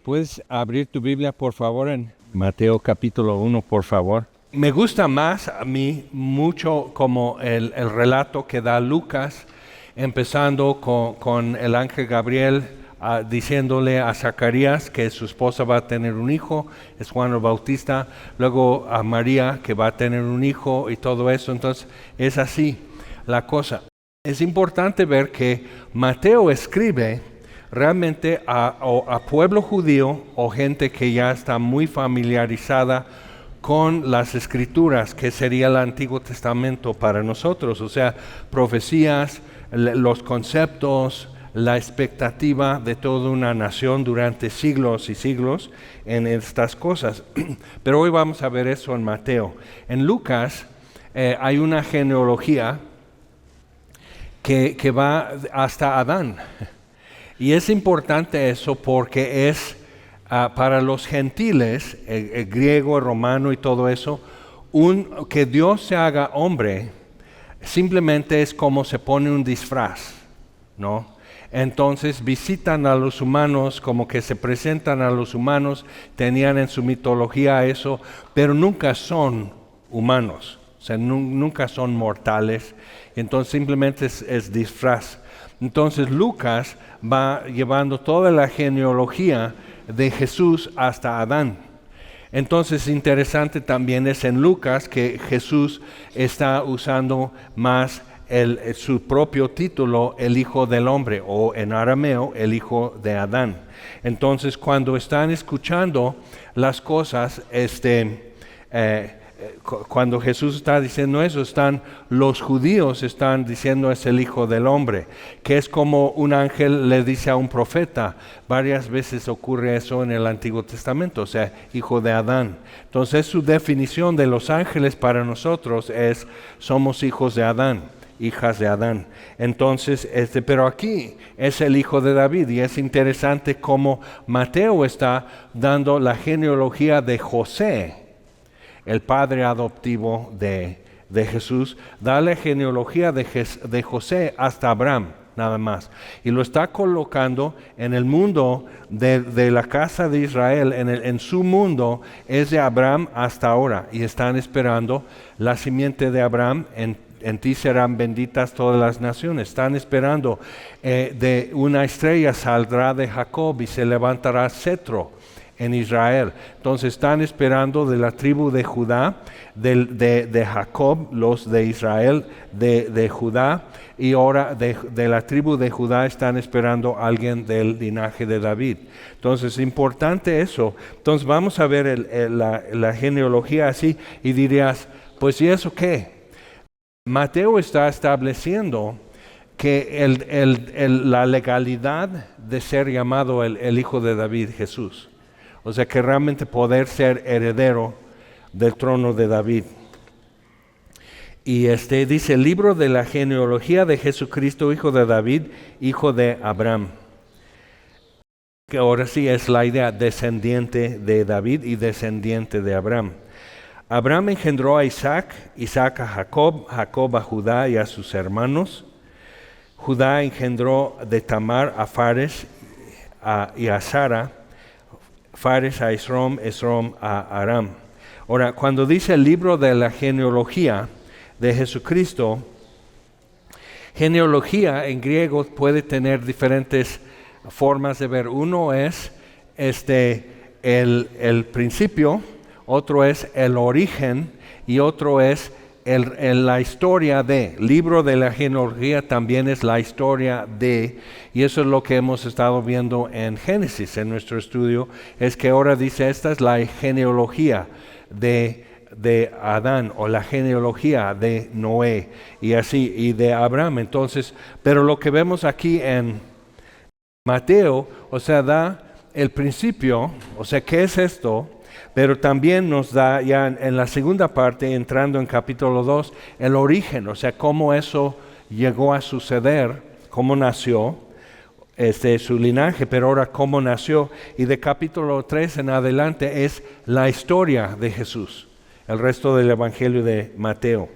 ¿Puedes abrir tu Biblia, por favor, en Mateo capítulo 1, por favor? Me gusta más a mí mucho como el relato que da Lucas, empezando con el ángel Gabriel diciéndole a Zacarías que su esposa va a tener un hijo, es Juan el Bautista, luego a María que va a tener un hijo y todo eso. Entonces es así la cosa. Es importante ver que Mateo escribe realmente a pueblo judío o gente que ya está muy familiarizada con las escrituras, que sería el Antiguo Testamento para nosotros, o sea, profecías, los conceptos, la expectativa de toda una nación durante siglos y siglos en estas cosas. Pero hoy vamos a ver eso en Mateo. En Lucas hay una genealogía que va hasta Adán. Y es importante eso porque es para los gentiles, el griego, el romano y todo eso, que Dios se haga hombre, simplemente es como se pone un disfraz, ¿no? Entonces visitan a los humanos, como que se presentan a los humanos, tenían en su mitología eso, pero nunca son humanos, o sea, nunca son mortales, entonces simplemente es disfraz. Entonces Lucas va llevando toda la genealogía de Jesús hasta Adán. Entonces interesante también es en Lucas que Jesús está usando más su propio título, el Hijo del Hombre, o en arameo, el Hijo de Adán. Entonces cuando están escuchando las cosas, cuando Jesús está diciendo eso, los judíos están diciendo es el Hijo del Hombre, que es como un ángel le dice a un profeta. Varias veces ocurre eso en el Antiguo Testamento, o sea, Hijo de Adán. Entonces su definición de los ángeles para nosotros es, somos hijos de Adán, hijas de Adán. Entonces, pero aquí es el Hijo de David, y es interesante cómo Mateo está dando la genealogía de José, el padre adoptivo de Jesús, da la genealogía de José hasta Abraham, nada más. Y lo está colocando en el mundo de la casa de Israel, en su mundo es de Abraham hasta ahora. Y están esperando la simiente de Abraham, en ti serán benditas todas las naciones. Están esperando de una estrella saldrá de Jacob y se levantará cetro en Israel. Entonces están esperando de la tribu de Judá, de Jacob, los de Israel, de Judá, y ahora de la tribu de Judá están esperando a alguien del linaje de David. Entonces es importante eso. Entonces vamos a ver la genealogía así y dirías, pues ¿y eso qué? Mateo está estableciendo que la legalidad de ser llamado el Hijo de David, Jesús. O sea, que realmente poder ser heredero del trono de David. Y dice, el libro de la genealogía de Jesucristo, hijo de David, hijo de Abraham. Que ahora sí es la idea, descendiente de David y descendiente de Abraham. Abraham engendró a Isaac, Isaac a Jacob, Jacob a Judá y a sus hermanos. Judá engendró de Tamar a Fares y a Sara, Fares a Esrom, Esrom a Aram. Ahora, cuando dice el libro de la genealogía de Jesucristo, genealogía en griego puede tener diferentes formas de ver. Uno es el principio, otro es el origen y otro es la historia de. Libro de la genealogía también es la historia de, y eso es lo que hemos estado viendo en Génesis, en nuestro estudio, es que ahora dice, esta es la genealogía de Adán, o la genealogía de Noé, y así, y de Abraham. Entonces, pero lo que vemos aquí en Mateo, o sea, da el principio, o sea, ¿qué es esto? Pero también nos da ya en la segunda parte, entrando en capítulo 2, el origen, o sea, cómo eso llegó a suceder, cómo nació, su linaje, pero ahora cómo nació. Y de capítulo 3 en adelante es la historia de Jesús, el resto del Evangelio de Mateo.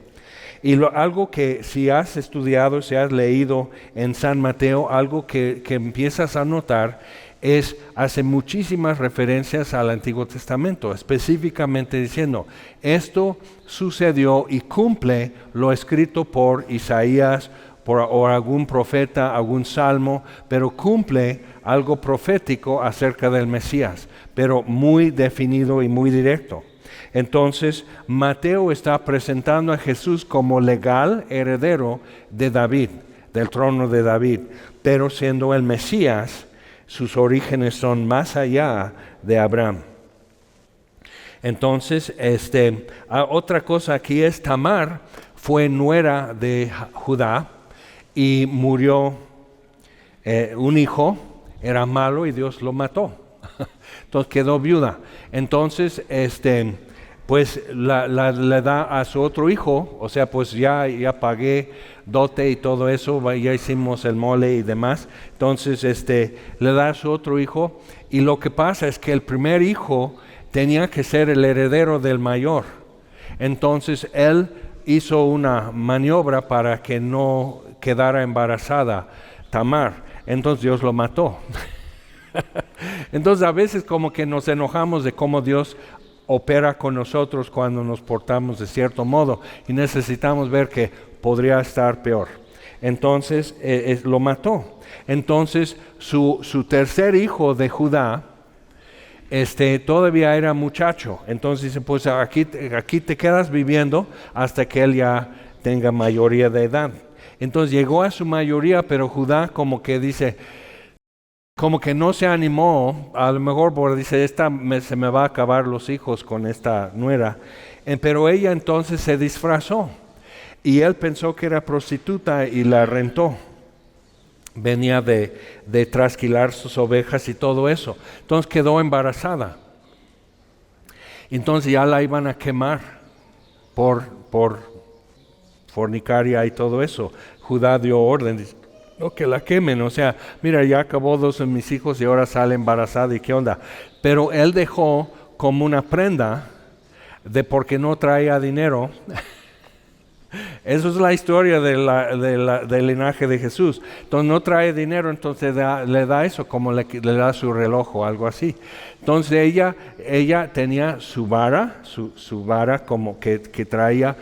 Y algo que si has estudiado, si has leído en San Mateo, algo que empiezas a notar hace muchísimas referencias al Antiguo Testamento, específicamente diciendo, esto sucedió y cumple lo escrito por Isaías, o algún profeta, algún salmo, pero cumple algo profético acerca del Mesías, pero muy definido y muy directo. Entonces, Mateo está presentando a Jesús como legal heredero de David, del trono de David, pero siendo el Mesías, sus orígenes son más allá de Abraham. Entonces, otra cosa aquí es Tamar fue nuera de Judá y murió un hijo, era malo y Dios lo mató. Entonces quedó viuda. Entonces, pues le da a su otro hijo, o sea, pues ya pagué dote y todo eso, ya hicimos el mole y demás. Entonces, le da a su otro hijo, y lo que pasa es que el primer hijo tenía que ser el heredero del mayor. Entonces, él hizo una maniobra para que no quedara embarazada Tamar. Entonces, Dios lo mató. Entonces, a veces como que nos enojamos de cómo Dios opera con nosotros cuando nos portamos de cierto modo, y necesitamos ver que podría estar peor. Entonces lo mató. Entonces su tercer hijo de Judá todavía era muchacho. Entonces dice, pues aquí te quedas viviendo hasta que él ya tenga mayoría de edad. Entonces llegó a su mayoría, pero Judá como que dice, como que no se animó, a lo mejor porque dice, se me va a acabar los hijos con esta nuera. Pero ella entonces se disfrazó y él pensó que era prostituta y la rentó. Venía de trasquilar sus ovejas y todo eso. Entonces quedó embarazada. Entonces ya la iban a quemar por fornicaria y todo eso. Judá dio orden, no, que la quemen, o sea, mira, ya acabó 2 de mis hijos y ahora sale embarazada y qué onda. Pero él dejó como una prenda de porque no traía dinero. Eso es la historia del linaje de Jesús. Entonces no trae dinero, entonces le da eso, como le da su reloj o algo así. Entonces ella tenía su vara como que traía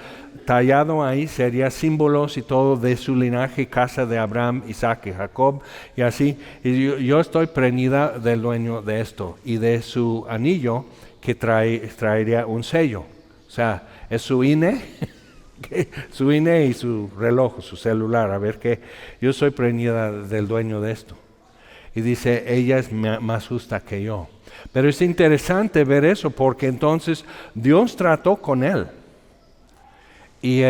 tallado ahí, sería símbolos y todo de su linaje, casa de Abraham, Isaac y Jacob, y así. Y yo estoy preñida del dueño de esto, y de su anillo que traería un sello. O sea, es su INE, su INE y su reloj, su celular, a ver qué. Yo soy preñida del dueño de esto. Y dice, ella es más justa que yo. Pero es interesante ver eso, porque entonces Dios trató con él. Y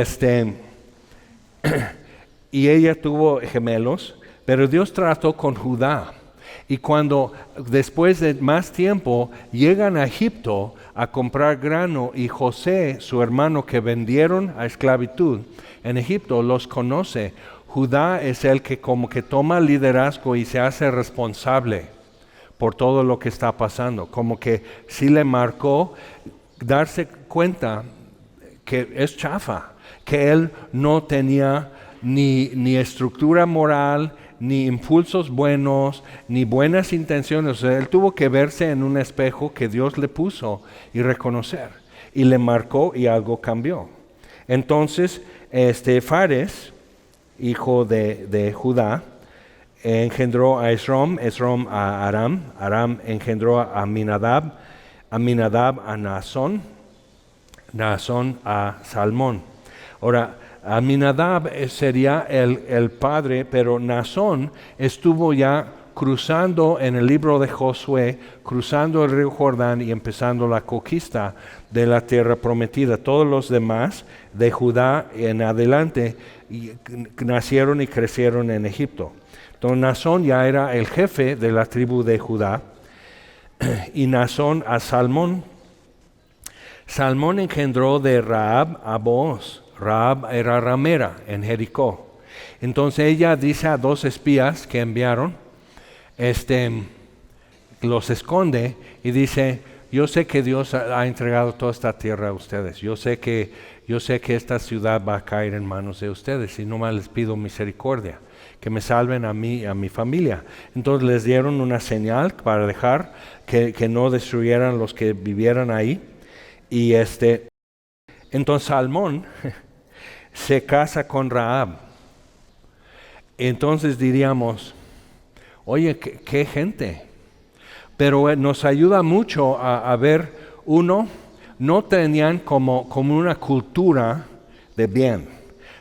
y ella tuvo gemelos, pero Dios trató con Judá. Y cuando después de más tiempo llegan a Egipto a comprar grano, y José, su hermano que vendieron a esclavitud en Egipto, los conoce, Judá es el que como que toma liderazgo y se hace responsable por todo lo que está pasando. Como que sí le marcó darse cuenta que es chafa, que él no tenía ni estructura moral, ni impulsos buenos, ni buenas intenciones. O sea, él tuvo que verse en un espejo que Dios le puso y reconocer. Y le marcó y algo cambió. Entonces, Fares, hijo de Judá, engendró a Esrom a Aram engendró a Aminadab a Naasón a Salmón. Ahora, Aminadab sería el padre, pero Naasón estuvo ya cruzando en el libro de Josué, cruzando el río Jordán y empezando la conquista de la tierra prometida. Todos los demás de Judá en adelante nacieron y crecieron en Egipto. Entonces Naasón ya era el jefe de la tribu de Judá, y Naasón a Salmón. Salmón engendró de Rahab a Booz. Rahab era ramera en Jericó. Entonces ella dice a 2 espías que enviaron, los esconde y dice, yo sé que Dios ha entregado toda esta tierra a ustedes. Yo sé que esta ciudad va a caer en manos de ustedes, y nomás les pido misericordia, que me salven a mí y a mi familia. Entonces les dieron una señal para dejar que no destruyeran los que vivieran ahí. Y entonces Salmón se casa con Rahab. Entonces diríamos, oye, qué gente. Pero nos ayuda mucho a ver, uno, no tenían como una cultura de bien.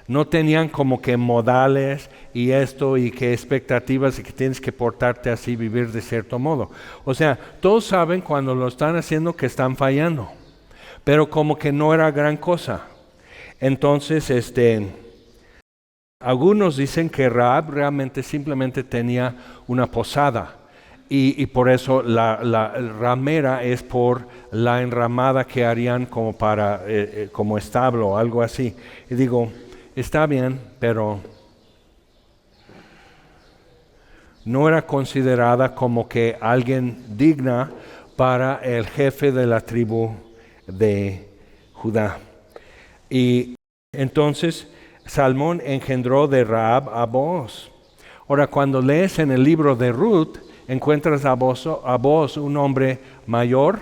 No tenían como que modales y esto y que expectativas y que tienes que portarte así, vivir de cierto modo. O sea, todos saben cuando lo están haciendo que están fallando, pero como que no era gran cosa. Entonces, algunos dicen que Rahab realmente simplemente tenía una posada y por eso la ramera es por la enramada que harían como para como establo o algo así. Y digo, está bien, pero no era considerada como que alguien digna para el jefe de la tribu de Judá. Y entonces Salmón engendró de Rahab a Booz. Ahora, cuando lees en el libro de Ruth, encuentras a Booz, un hombre mayor,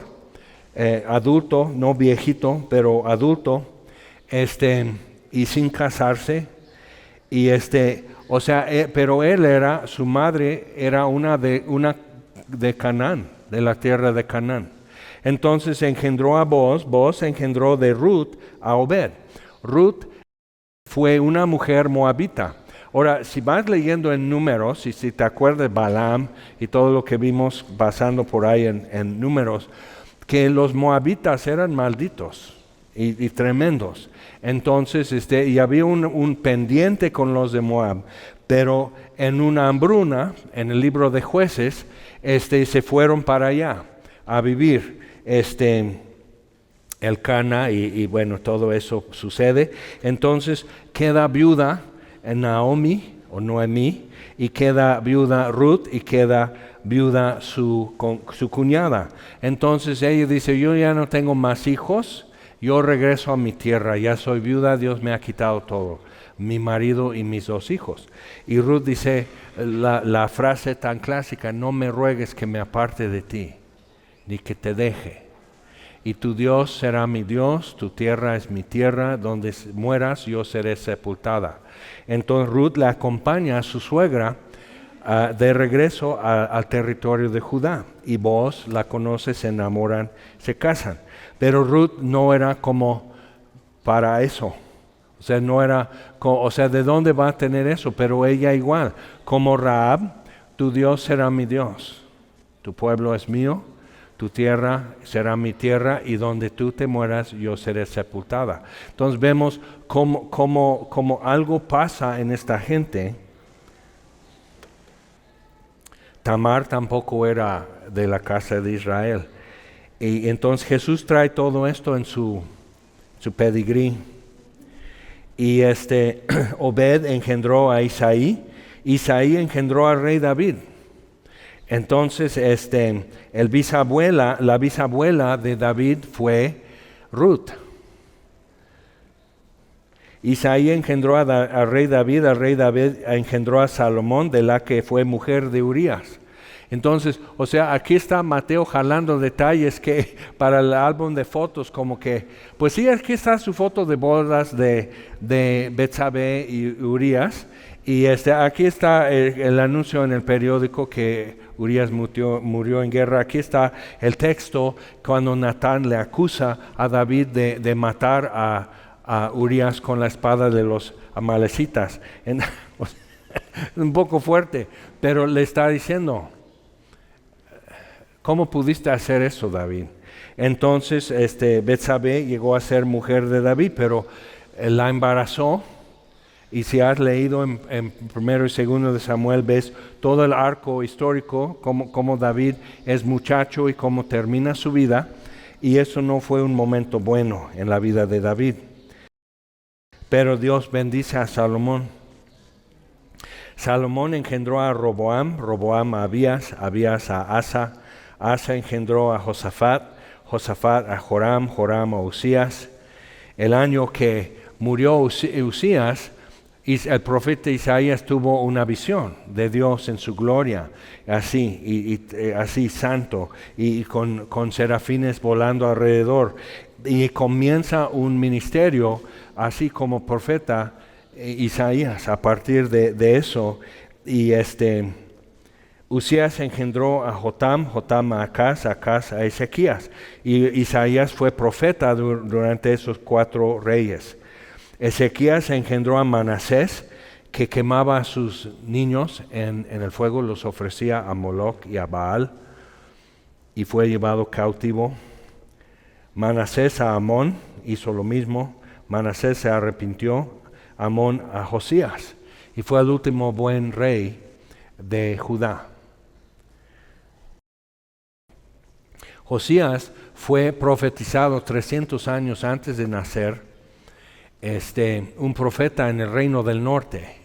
adulto, no viejito, pero adulto, y sin casarse, y o sea, pero su madre era una de Canaán, de la tierra de Canaán. Entonces engendró a Booz engendró de Ruth a Obed. Ruth fue una mujer moabita. Ahora, si vas leyendo en Números, y si te acuerdas de Balaam y todo lo que vimos pasando por ahí en Números, que los moabitas eran malditos y tremendos. Entonces, y había un pendiente con los de Moab, pero en una hambruna, en el libro de Jueces, se fueron para allá a vivir, Elcana y bueno, todo eso sucede. Entonces queda viuda Naomi o Noemí, y queda viuda Ruth, y queda viuda su cuñada. Entonces ella dice, yo ya no tengo más hijos, yo regreso a mi tierra, ya soy viuda, Dios me ha quitado todo, mi marido y mis 2 hijos. Y Ruth dice la frase tan clásica, no me ruegues que me aparte de ti, ni que te deje. Y tu Dios será mi Dios, tu tierra es mi tierra, donde mueras yo seré sepultada. Entonces Ruth la acompaña a su suegra de regreso al territorio de Judá. Y Booz la conoce, se enamoran, se casan. Pero Ruth no era como para eso. O sea, no era, o sea, ¿de dónde va a tener eso? Pero ella igual, como Rahab, tu Dios será mi Dios, tu pueblo es mío, tu tierra será mi tierra, y donde tú te mueras yo seré sepultada. Entonces vemos cómo algo pasa en esta gente. Tamar tampoco era de la casa de Israel. Y entonces Jesús trae todo esto en su pedigrí. Y Obed engendró a Isaí, Isaí engendró al rey David. Entonces la bisabuela de David fue Ruth. Isaí engendró al rey David engendró a Salomón, de la que fue mujer de Urías. Entonces, o sea, aquí está Mateo jalando detalles que para el álbum de fotos, como que, pues sí, aquí está su foto de bodas de Betsabé y Urías, y aquí está el anuncio en el periódico que Urías murió en guerra. Aquí está el texto cuando Natán le acusa a David de matar a Urías con la espada de los amalecitas. Un poco fuerte, pero le está diciendo, ¿cómo pudiste hacer eso, David? Entonces, Betsabé llegó a ser mujer de David, pero la embarazó. Y si has leído en 1 y 2 de Samuel, ves todo el arco histórico, cómo David es muchacho y cómo termina su vida. Y eso no fue un momento bueno en la vida de David. Pero Dios bendice a Salomón. Salomón engendró a Roboam, Roboam a Abías, Abías a Asa, Asa engendró a Josafat, Josafat a Joram, Joram a Usías. El año que murió Usías, Y el profeta Isaías tuvo una visión de Dios en su gloria, así, así santo, y con serafines volando alrededor. Y comienza un ministerio, así como profeta Isaías, a partir de eso. Y Usías engendró a Jotam, Jotam a Acaz, Acaz a Ezequías. Y Isaías fue profeta durante esos 4 reyes. Ezequías engendró a Manasés, que quemaba a sus niños en el fuego, los ofrecía a Moloc y a Baal, y fue llevado cautivo. Manasés a Amón hizo lo mismo. Manasés se arrepintió, Amón a Josías, y fue el último buen rey de Judá. Josías fue profetizado 300 años antes de nacer. Un profeta en el reino del norte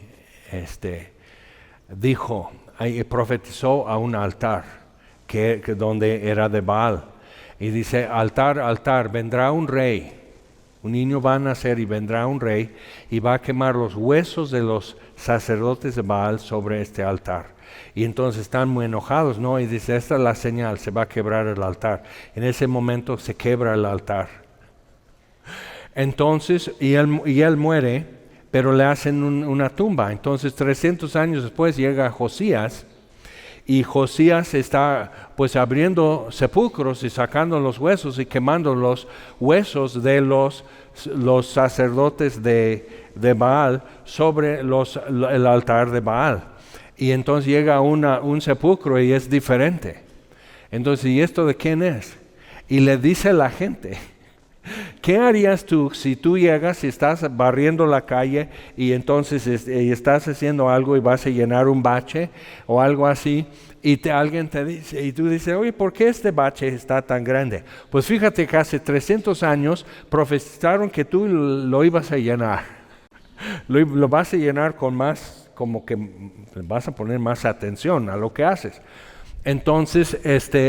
dijo, profetizó a un altar que donde era de Baal, y dice: altar, altar, vendrá un rey, un niño va a nacer y vendrá un rey y va a quemar los huesos de los sacerdotes de Baal sobre este altar. Y entonces están muy enojados, ¿no? Y dice: esta es la señal, se va a quebrar el altar. En ese momento se quebra el altar. Entonces, y él muere, pero le hacen una tumba. Entonces 300 años después llega Josías, y Josías está pues abriendo sepulcros y sacando los huesos y quemando los huesos de los sacerdotes de Baal sobre el altar de Baal. Y entonces llega un sepulcro y es diferente. Entonces, ¿y esto de quién es? Y le dice la gente: ¿qué harías tú si tú llegas y estás barriendo la calle y entonces estás haciendo algo y vas a llenar un bache o algo así, y alguien te dice, y tú dices: oye, ¿por qué este bache está tan grande? Pues fíjate que hace 300 años profetizaron que tú lo ibas a llenar. Lo vas a llenar con más, como que vas a poner más atención a lo que haces. Entonces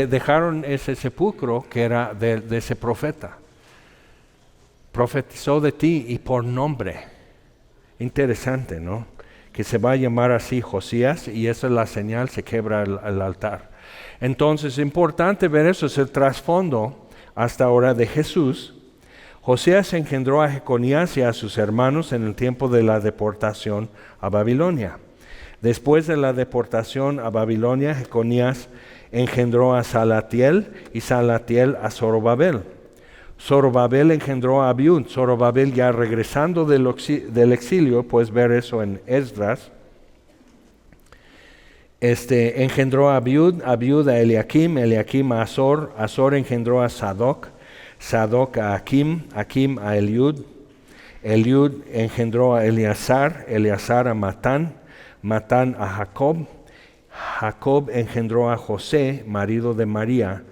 dejaron ese sepulcro que era de ese profeta. Profetizó de ti y por nombre. Interesante, ¿no? Que se va a llamar así Josías, y esa es la señal, se quebra el altar. Entonces, importante ver eso, es el trasfondo hasta ahora de Jesús. Josías engendró a Jeconías y a sus hermanos en el tiempo de la deportación a Babilonia. Después de la deportación a Babilonia, Jeconías engendró a Salatiel, y Salatiel a Zorobabel. Zorobabel engendró a Abiud. Zorobabel, ya regresando del exilio, puedes ver eso en Esdras. Engendró a Abiud, Abiud a Eliakim, Eliakim a Azor, Azor engendró a Sadoc, Sadoc a Akim, Akim a Eliud, Eliud engendró a Eleazar, Eleazar a Matán, Matán a Jacob, Jacob engendró a José, marido de María,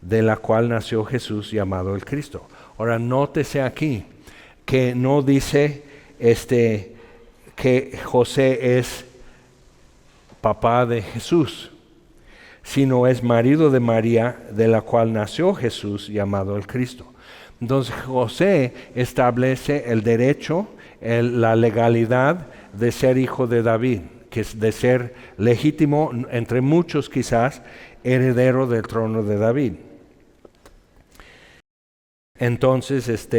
de la cual nació Jesús llamado el Cristo. Ahora, nótese aquí que no dice que José es papá de Jesús, sino es marido de María, de la cual nació Jesús llamado el Cristo. Entonces José establece el derecho, la legalidad de ser hijo de David, que es de ser legítimo, entre muchos quizás, heredero del trono de David. Entonces,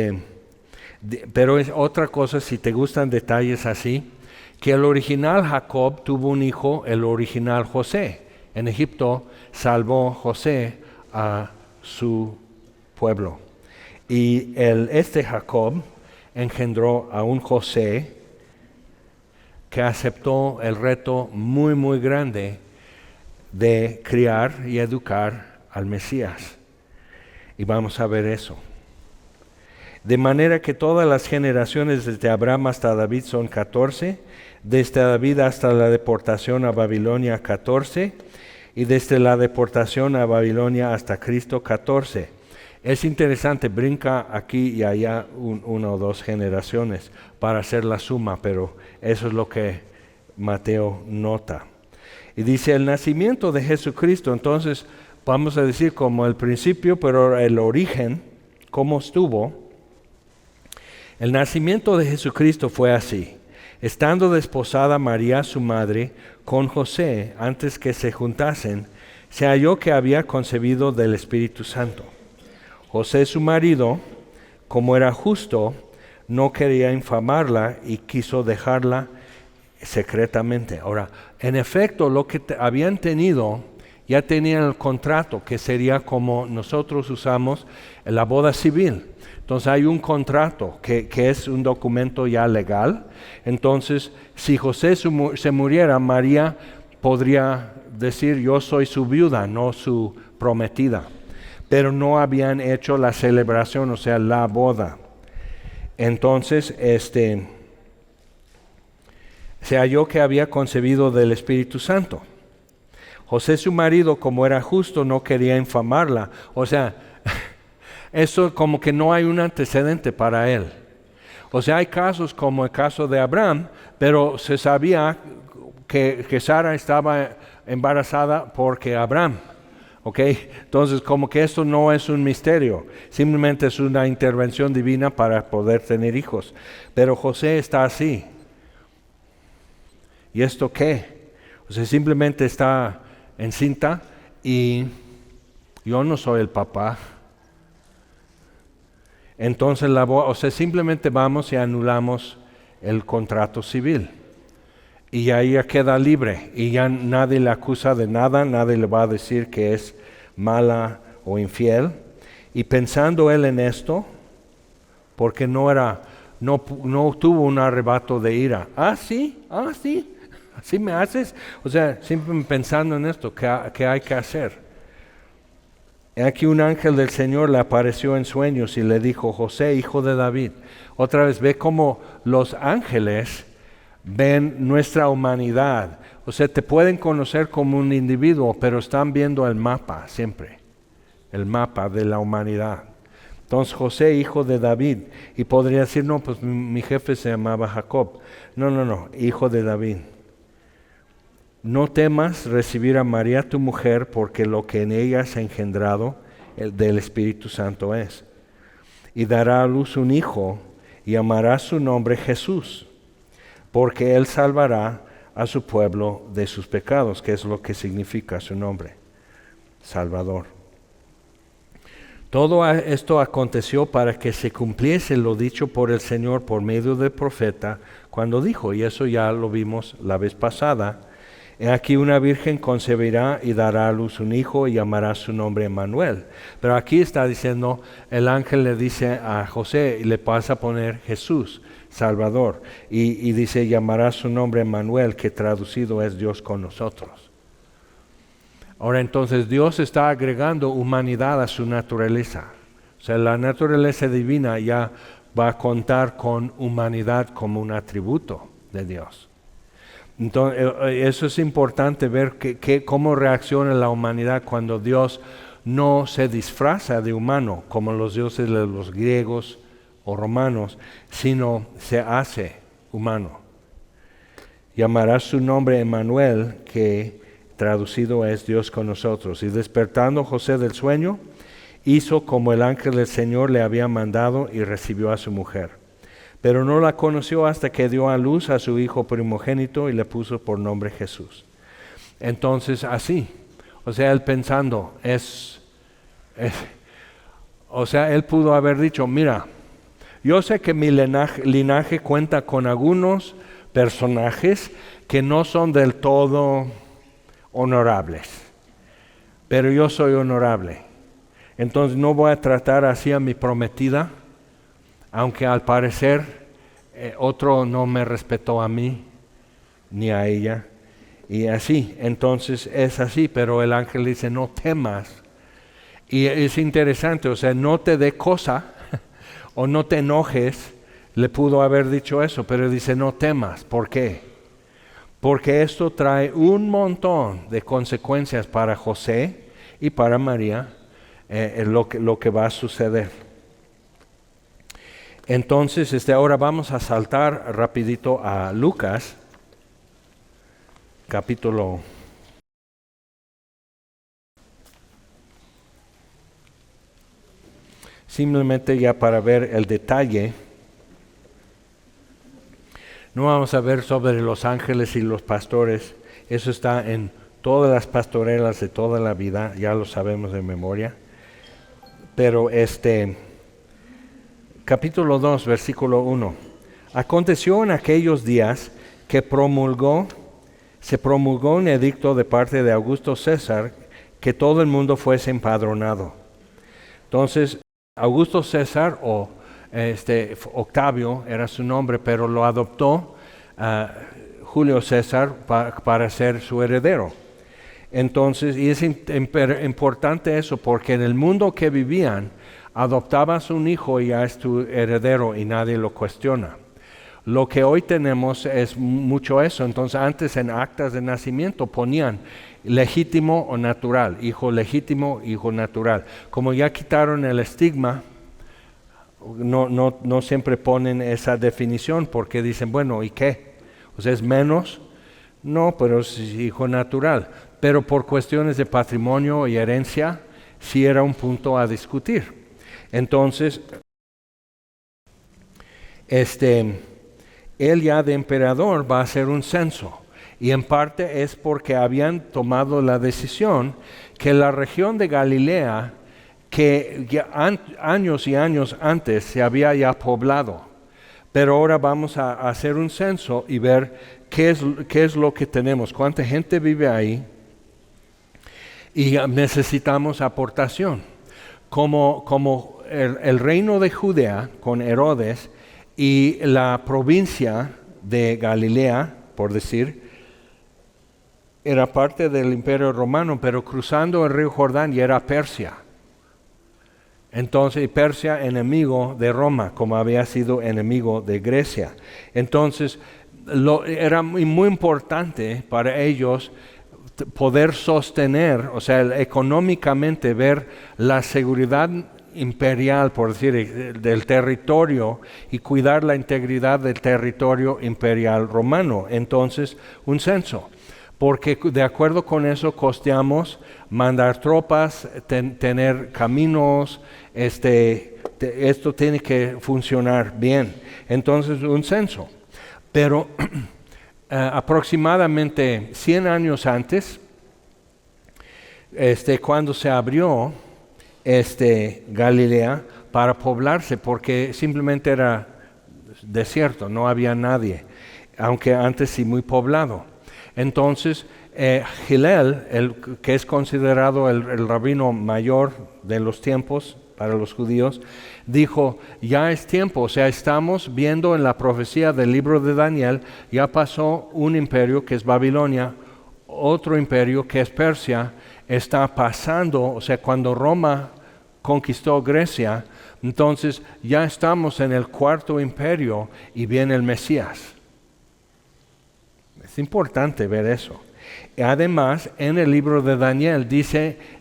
pero es otra cosa, si te gustan detalles así, que el original Jacob tuvo un hijo, el original José. En Egipto salvó José a su pueblo. Y Jacob engendró a un José que aceptó el reto muy, muy grande de criar y educar al Mesías. Y vamos a ver eso. De manera que todas las generaciones desde Abraham hasta David son 14, desde David hasta la deportación a Babilonia 14, y desde la deportación a Babilonia hasta Cristo 14. Es interesante, brinca aquí y allá una o dos generaciones para hacer la suma, pero eso es lo que Mateo nota. Y dice el nacimiento de Jesucristo, entonces vamos a decir como el principio, pero el origen, cómo estuvo. El nacimiento de Jesucristo fue así. Estando desposada María su madre con José, antes que se juntasen, se halló que había concebido del Espíritu Santo. José su marido, como era justo, no quería infamarla y quiso dejarla secretamente. Ahora, en efecto, lo que habían tenido, ya tenían el contrato, que sería como nosotros usamos en la boda civil. Entonces hay un contrato que es un documento ya legal. Entonces, si José se muriera, María podría decir, yo soy su viuda, no su prometida. Pero no habían hecho la celebración, o sea, la boda. Entonces, se halló que había concebido del Espíritu Santo. José su marido, como era justo, no quería infamarla. O sea, eso como que no hay un antecedente para él. O sea, hay casos como el caso de Abraham, pero se sabía que Sara estaba embarazada porque Abraham. ¿Ok? Entonces, como que esto no es un misterio, simplemente es una intervención divina para poder tener hijos. Pero José está así. ¿Y esto qué? O sea, simplemente está encinta y yo no soy el papá. Entonces, simplemente vamos y anulamos el contrato civil. Y ya ella queda libre y ya nadie le acusa de nada, nadie le va a decir que es mala o infiel. Y pensando él en esto, porque no tuvo un arrebato de ira. Sí, así me haces. O sea, siempre pensando en esto, ¿qué hay que hacer? Aquí un ángel del Señor le apareció en sueños y le dijo, José, hijo de David. Otra vez ve cómo los ángeles ven nuestra humanidad. O sea, te pueden conocer como un individuo, pero están viendo el mapa siempre, el mapa de la humanidad. Entonces José, hijo de David, y podría decir, no, pues mi jefe se llamaba Jacob. No, hijo de David. No temas recibir a María tu mujer, porque lo que en ella se ha engendrado del Espíritu Santo es. Y dará a luz un hijo, y llamará su nombre Jesús, porque él salvará a su pueblo de sus pecados, que es lo que significa su nombre, Salvador. Todo esto aconteció para que se cumpliese lo dicho por el Señor por medio del profeta, cuando dijo, y eso ya lo vimos la vez pasada, he aquí una virgen concebirá y dará a luz un hijo y llamará su nombre Emmanuel. Pero aquí está diciendo, el ángel le dice a José, y le pasa a poner Jesús, Salvador, y dice, llamará su nombre Emmanuel, que traducido es Dios con nosotros. Ahora entonces Dios está agregando humanidad a su naturaleza. O sea, la naturaleza divina ya va a contar con humanidad como un atributo de Dios. Entonces, eso es importante ver cómo reacciona la humanidad cuando Dios no se disfraza de humano, como los dioses de los griegos o romanos, sino se hace humano. Llamará su nombre Emmanuel, que traducido es Dios con nosotros. Y despertando José del sueño, hizo como el ángel del Señor le había mandado y recibió a su mujer. Pero no la conoció hasta que dio a luz a su hijo primogénito y le puso por nombre Jesús. Entonces así, o sea, él pensando, o sea, él pudo haber dicho, mira, yo sé que mi linaje cuenta con algunos personajes que no son del todo honorables, pero yo soy honorable. Entonces no voy a tratar así a mi prometida, aunque al parecer otro no me respetó a mí ni a ella. Y así, entonces es así, pero el ángel dice, no temas. Y es interesante, o sea, no te dé cosa o no te enojes, le pudo haber dicho eso, pero dice, no temas. ¿Por qué? Porque esto trae un montón de consecuencias para José y para María, lo que va a suceder. Entonces, ahora vamos a saltar rapidito a Lucas, capítulo. Simplemente ya para ver el detalle. No vamos a ver sobre los ángeles y los pastores. Eso está en todas las pastorelas de toda la vida, ya lo sabemos de memoria. Pero capítulo 2, versículo 1. Aconteció en aquellos días que se promulgó un edicto de parte de Augusto César que todo el mundo fuese empadronado. Entonces, Augusto César o Octavio era su nombre, pero lo adoptó Julio César para ser su heredero. Entonces, y es importante eso porque en el mundo que vivían, adoptabas un hijo y ya es tu heredero y nadie lo cuestiona. Lo que hoy tenemos es mucho eso. Entonces, antes en actas de nacimiento ponían legítimo o natural, hijo legítimo, hijo natural. Como ya quitaron el estigma, no siempre ponen esa definición porque dicen, bueno, ¿y qué? O sea, ¿es menos? No, pero es hijo natural. Pero por cuestiones de patrimonio y herencia, sí era un punto a discutir. Entonces, él ya de emperador va a hacer un censo. Y en parte es porque habían tomado la decisión que la región de Galilea, que ya años y años antes se había ya poblado, pero ahora vamos a hacer un censo y ver qué es lo que tenemos, cuánta gente vive ahí, y necesitamos aportación. Como el reino de Judea con Herodes y la provincia de Galilea, por decir, era parte del Imperio Romano, pero cruzando el río Jordán ya era Persia. Entonces, Persia enemigo de Roma, como había sido enemigo de Grecia. Entonces, era muy importante para ellos poder sostener, o sea, económicamente ver la seguridad imperial, por decir, del territorio y cuidar la integridad del territorio imperial romano. Entonces, un censo. Porque de acuerdo con eso costeamos mandar tropas, tener caminos, esto tiene que funcionar bien. Entonces, un censo. Pero aproximadamente 100 años antes, cuando se abrió Galilea para poblarse, porque simplemente era desierto, no había nadie, aunque antes sí muy poblado. Entonces, Hillel, que es considerado el rabino mayor de los tiempos para los judíos, dijo, ya es tiempo, o sea, estamos viendo en la profecía del libro de Daniel, ya pasó un imperio que es Babilonia, otro imperio que es Persia, está pasando, o sea, cuando Roma conquistó Grecia, entonces ya estamos en el cuarto imperio y viene el Mesías. Es importante ver eso. Además, en el libro de Daniel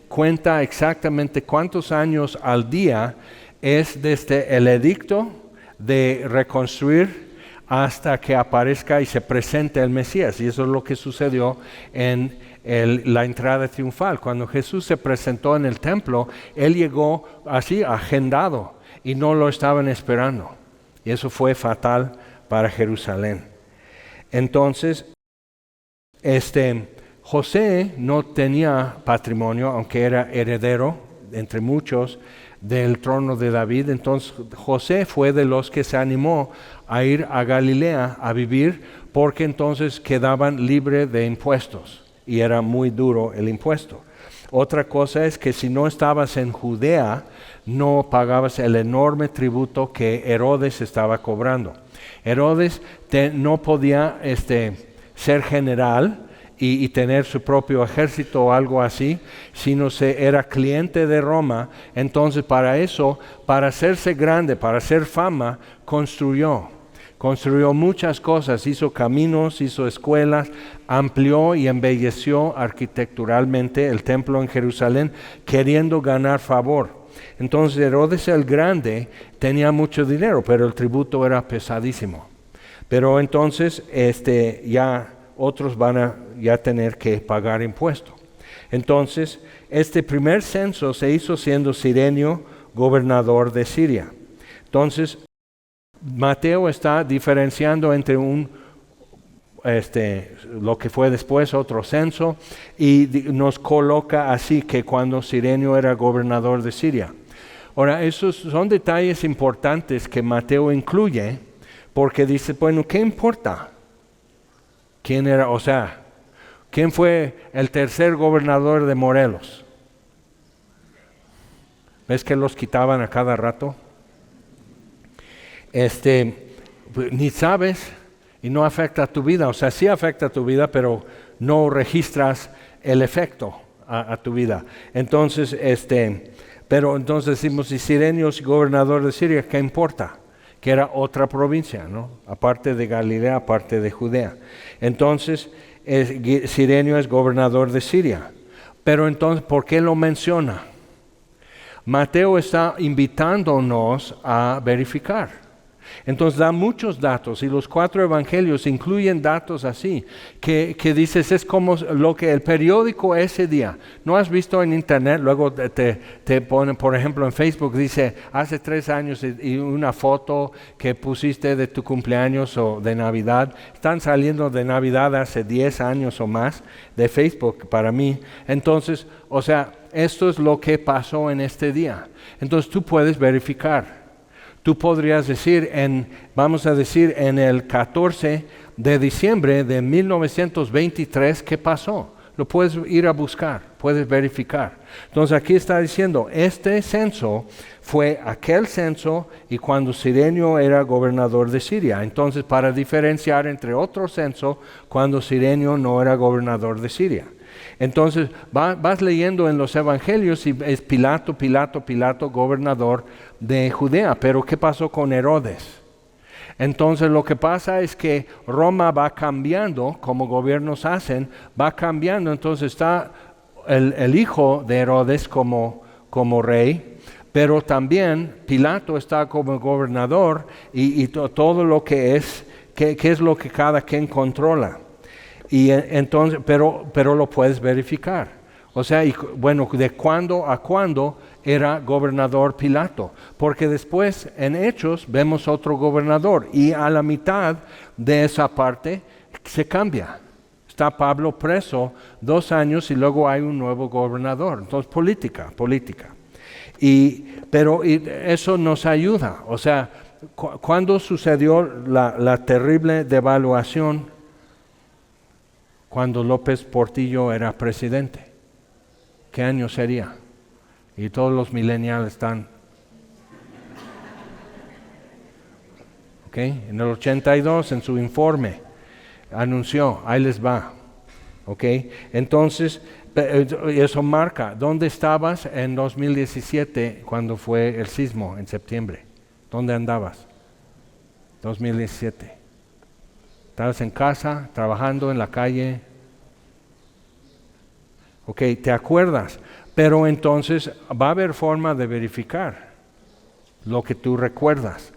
cuenta exactamente cuántos años al día es desde el edicto de reconstruir hasta que aparezca y se presente el Mesías. Y eso es lo que sucedió en la entrada triunfal. Cuando Jesús se presentó en el templo, Él llegó así agendado y no lo estaban esperando. Y eso fue fatal para Jerusalén. Entonces, José no tenía patrimonio, aunque era heredero, entre muchos, del trono de David. Entonces José fue de los que se animó a ir a Galilea a vivir, porque entonces quedaban libres de impuestos y era muy duro el impuesto. Otra cosa es que si no estabas en Judea, no pagabas el enorme tributo que Herodes estaba cobrando. Herodes no podía ser general y tener su propio ejército o algo así, sino era cliente de Roma. Entonces para eso, para hacerse grande, para hacer fama, construyó muchas cosas, hizo caminos, hizo escuelas, amplió y embelleció arquitecturalmente el templo en Jerusalén, queriendo ganar favor. Entonces Herodes el Grande tenía mucho dinero, pero el tributo era pesadísimo. Pero entonces ya otros van a ya tener que pagar impuesto. Entonces, este primer censo se hizo siendo Cirenio gobernador de Siria. Entonces, Mateo está diferenciando entre un lo que fue después otro censo, y nos coloca así que cuando Cirenio era gobernador de Siria. Ahora, esos son detalles importantes que Mateo incluye, porque dice, bueno, ¿qué importa? ¿Quién era? O sea, ¿quién fue el tercer gobernador de Morelos? ¿Ves que los quitaban a cada rato? Ni sabes y no afecta a tu vida. O sea, sí afecta a tu vida, pero no registras el efecto a tu vida. Entonces, pero entonces decimos, si Cirenio es gobernador de Siria, ¿qué importa? Que era otra provincia, ¿no? Aparte de Galilea, aparte de Judea. Entonces, Cirenio es gobernador de Siria. Pero entonces, ¿por qué lo menciona? Mateo está invitándonos a verificar. Entonces da muchos datos y los 4 evangelios incluyen datos así, que dices, es como lo que el periódico ese día. ¿No has visto en internet? Luego te ponen, por ejemplo, en Facebook dice, hace 3 años y una foto que pusiste de tu cumpleaños o de Navidad. Están saliendo de Navidad hace 10 años o más de Facebook para mí. Entonces, o sea, esto es lo que pasó en este día. Entonces tú puedes verificar. Tú podrías decir, vamos a decir, en el 14 de diciembre de 1923, ¿qué pasó? Lo puedes ir a buscar, puedes verificar. Entonces aquí está diciendo, este censo fue aquel censo y cuando Cirenio era gobernador de Siria. Entonces, para diferenciar entre otro censo, cuando Cirenio no era gobernador de Siria. Entonces vas leyendo en los evangelios y es Pilato, gobernador de Judea. Pero ¿qué pasó con Herodes? Entonces lo que pasa es que Roma va cambiando, como gobiernos hacen, va cambiando. Entonces está el hijo de Herodes como rey, pero también Pilato está como gobernador y todo lo que es, que es lo que cada quien controla. Y entonces, pero lo puedes verificar. O sea, bueno, de cuándo a cuándo era gobernador Pilato. Porque después en Hechos vemos otro gobernador y a la mitad de esa parte se cambia. Está Pablo preso 2 años y luego hay un nuevo gobernador. Entonces, política. Pero eso nos ayuda. O sea, ¿cuándo sucedió la terrible devaluación? Cuando López Portillo era presidente. ¿Qué año sería? Y todos los millennials están. ¿Ok? En el 82, en su informe, anunció, ahí les va. ¿Ok? Entonces, eso marca, ¿dónde estabas en 2017 cuando fue el sismo en septiembre? ¿Dónde andabas? 2017. ¿Estabas en casa, trabajando en la calle? Ok, ¿te acuerdas? Pero entonces va a haber forma de verificar lo que tú recuerdas.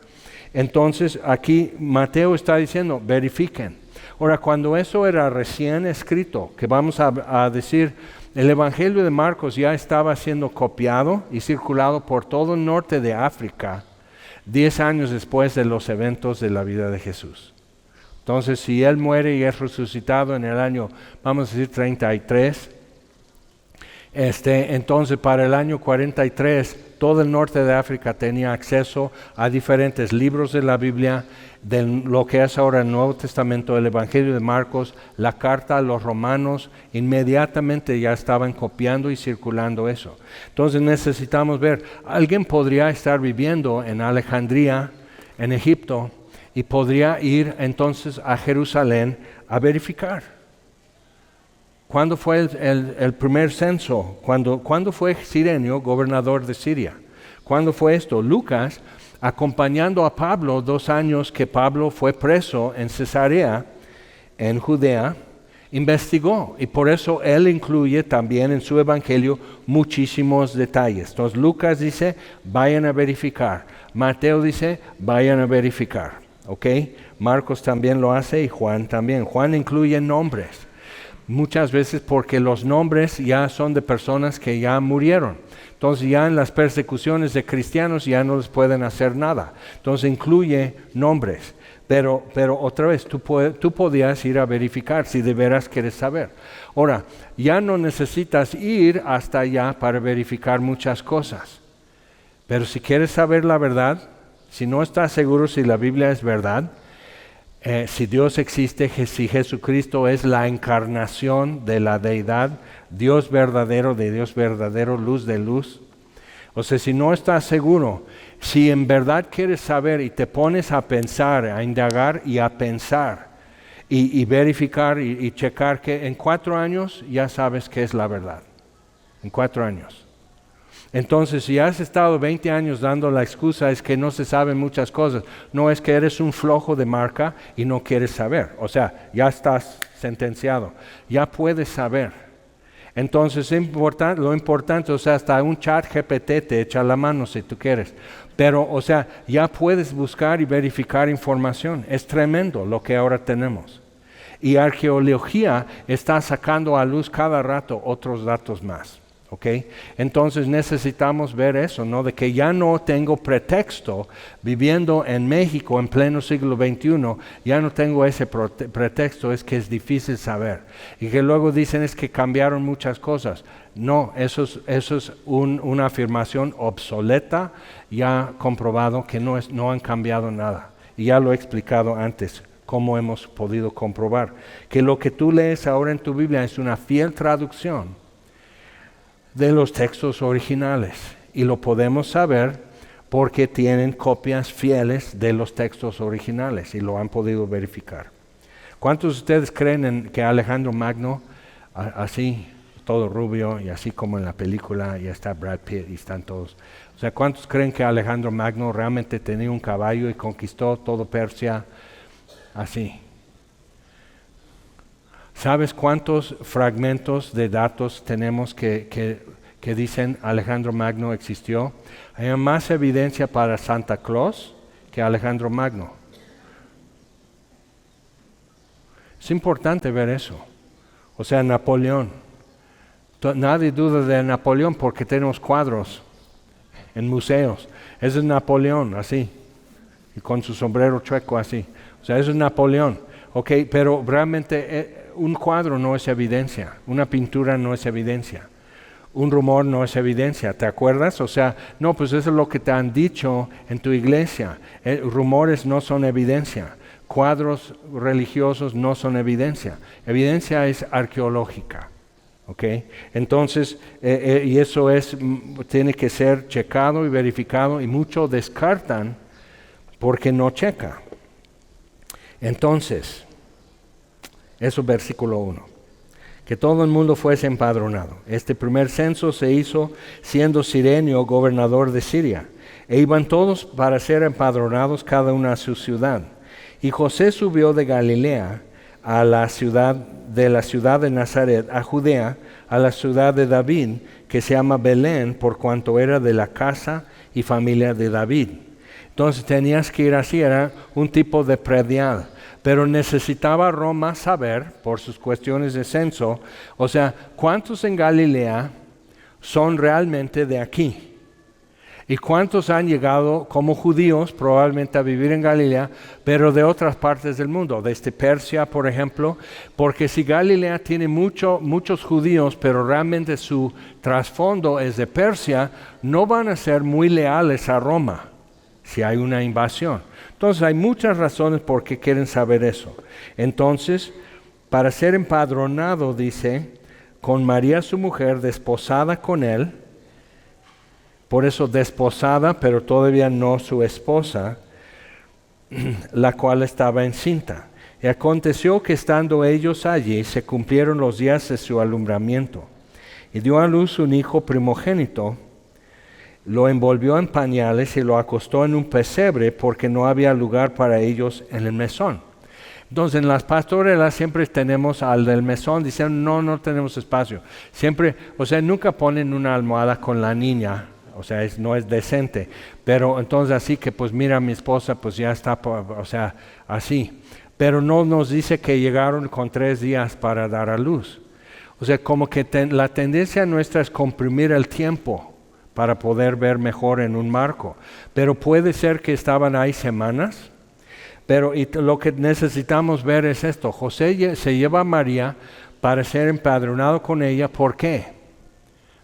Entonces aquí Mateo está diciendo, verifiquen. Ahora, cuando eso era recién escrito, que vamos a decir, el Evangelio de Marcos ya estaba siendo copiado y circulado por todo el norte de África, 10 años después de los eventos de la vida de Jesús. Entonces, si Él muere y es resucitado en el año, vamos a decir 33, entonces para el año 43, todo el norte de África tenía acceso a diferentes libros de la Biblia, de lo que es ahora el Nuevo Testamento, el Evangelio de Marcos, la carta a los romanos, inmediatamente ya estaban copiando y circulando eso. Entonces necesitamos ver, alguien podría estar viviendo en Alejandría, en Egipto, y podría ir entonces a Jerusalén a verificar. ¿Cuándo fue el primer censo? ¿Cuándo fue Cirenio gobernador de Siria? ¿Cuándo fue esto? Lucas, acompañando a Pablo 2 años que Pablo fue preso en Cesarea, en Judea, investigó y por eso él incluye también en su evangelio muchísimos detalles. Entonces Lucas dice, vayan a verificar. Mateo dice, vayan a verificar. ¿Ok? Marcos también lo hace y Juan también. Juan incluye nombres. Muchas veces porque los nombres ya son de personas que ya murieron. Entonces ya en las persecuciones de cristianos ya no les pueden hacer nada. Entonces incluye nombres. Pero otra vez, tú podías ir a verificar si de veras quieres saber. Ahora, ya no necesitas ir hasta allá para verificar muchas cosas. Pero si quieres saber la verdad, si no estás seguro si la Biblia es verdad, si Dios existe, si Jesucristo es la encarnación de la deidad, Dios verdadero de Dios verdadero, luz de luz. O sea, si no estás seguro, si en verdad quieres saber y te pones a pensar, a indagar y a pensar y verificar y checar que en 4 años ya sabes qué es la verdad. En 4 años. Entonces, si has estado 20 años dando la excusa es que no se saben muchas cosas, no es que eres un flojo de marca y no quieres saber. O sea, ya estás sentenciado, ya puedes saber. Entonces, lo importante, o sea, hasta un chat GPT te echa la mano si tú quieres. Pero, o sea, ya puedes buscar y verificar información. Es tremendo lo que ahora tenemos. Y arqueología está sacando a luz cada rato otros datos más. ¿Okay? Entonces necesitamos ver eso, ¿no? De que ya no tengo pretexto viviendo en México en pleno siglo XXI, ya no tengo ese pretexto, es que es difícil saber. Y que luego dicen es que cambiaron muchas cosas. No, eso es una afirmación obsoleta, ya comprobado que no han cambiado nada. Y ya lo he explicado antes, cómo hemos podido comprobar. Que lo que tú lees ahora en tu Biblia es una fiel traducción de los textos originales y lo podemos saber porque tienen copias fieles de los textos originales y lo han podido verificar. ¿Cuántos de ustedes creen que Alejandro Magno, así, todo rubio y así como en la película, y está Brad Pitt y están todos? O sea, ¿cuántos creen que Alejandro Magno realmente tenía un caballo y conquistó todo Persia así? ¿Sabes cuántos fragmentos de datos tenemos que dicen Alejandro Magno existió? Hay más evidencia para Santa Claus que Alejandro Magno. Es importante ver eso. O sea, Napoleón. Nadie duda de Napoleón porque tenemos cuadros en museos. Ese es Napoleón, así. Y con su sombrero chueco, así. O sea, eso es Napoleón. Ok, pero realmente un cuadro no es evidencia, una pintura no es evidencia, un rumor no es evidencia, ¿te acuerdas? O sea, no, pues eso es lo que te han dicho en tu iglesia, rumores no son evidencia, cuadros religiosos no son evidencia es arqueológica, ¿ok? Entonces, y eso tiene que ser checado y verificado y muchos descartan porque no checa. Entonces, eso versículo 1, que todo el mundo fuese empadronado. Este primer censo se hizo siendo Cirenio gobernador de Siria, e iban todos para ser empadronados cada uno a su ciudad. Y José subió de Galilea a la ciudad de Nazaret, a Judea, a la ciudad de David, que se llama Belén, por cuanto era de la casa y familia de David. Entonces tenías que ir así, era un tipo de predial. Pero necesitaba Roma saber, por sus cuestiones de censo, o sea, ¿cuántos en Galilea son realmente de aquí? ¿Y cuántos han llegado como judíos probablemente a vivir en Galilea, pero de otras partes del mundo, desde Persia, por ejemplo? Porque si Galilea tiene muchos judíos, pero realmente su trasfondo es de Persia, no van a ser muy leales a Roma si hay una invasión. Entonces hay muchas razones por qué quieren saber eso. Entonces, para ser empadronado, dice, con María su mujer, desposada con él, por eso desposada, pero todavía no su esposa, la cual estaba encinta. Y aconteció que estando ellos allí, se cumplieron los días de su alumbramiento. Y dio a luz un hijo primogénito, lo envolvió en pañales y lo acostó en un pesebre porque no había lugar para ellos en el mesón. Entonces en las pastorelas siempre tenemos al del mesón, dicen no tenemos espacio. Siempre, o sea, nunca ponen una almohada con la niña, o sea, no es decente. Pero entonces así que pues mira mi esposa, pues ya está, o sea, así. pero no nos dice que llegaron con 3 días para dar a luz. O sea, como que la tendencia nuestra es comprimir el tiempo para poder ver mejor en un marco. Pero puede ser que estaban ahí semanas. Pero lo que necesitamos ver es esto. José se lleva a María para ser empadronado con ella. ¿Por qué?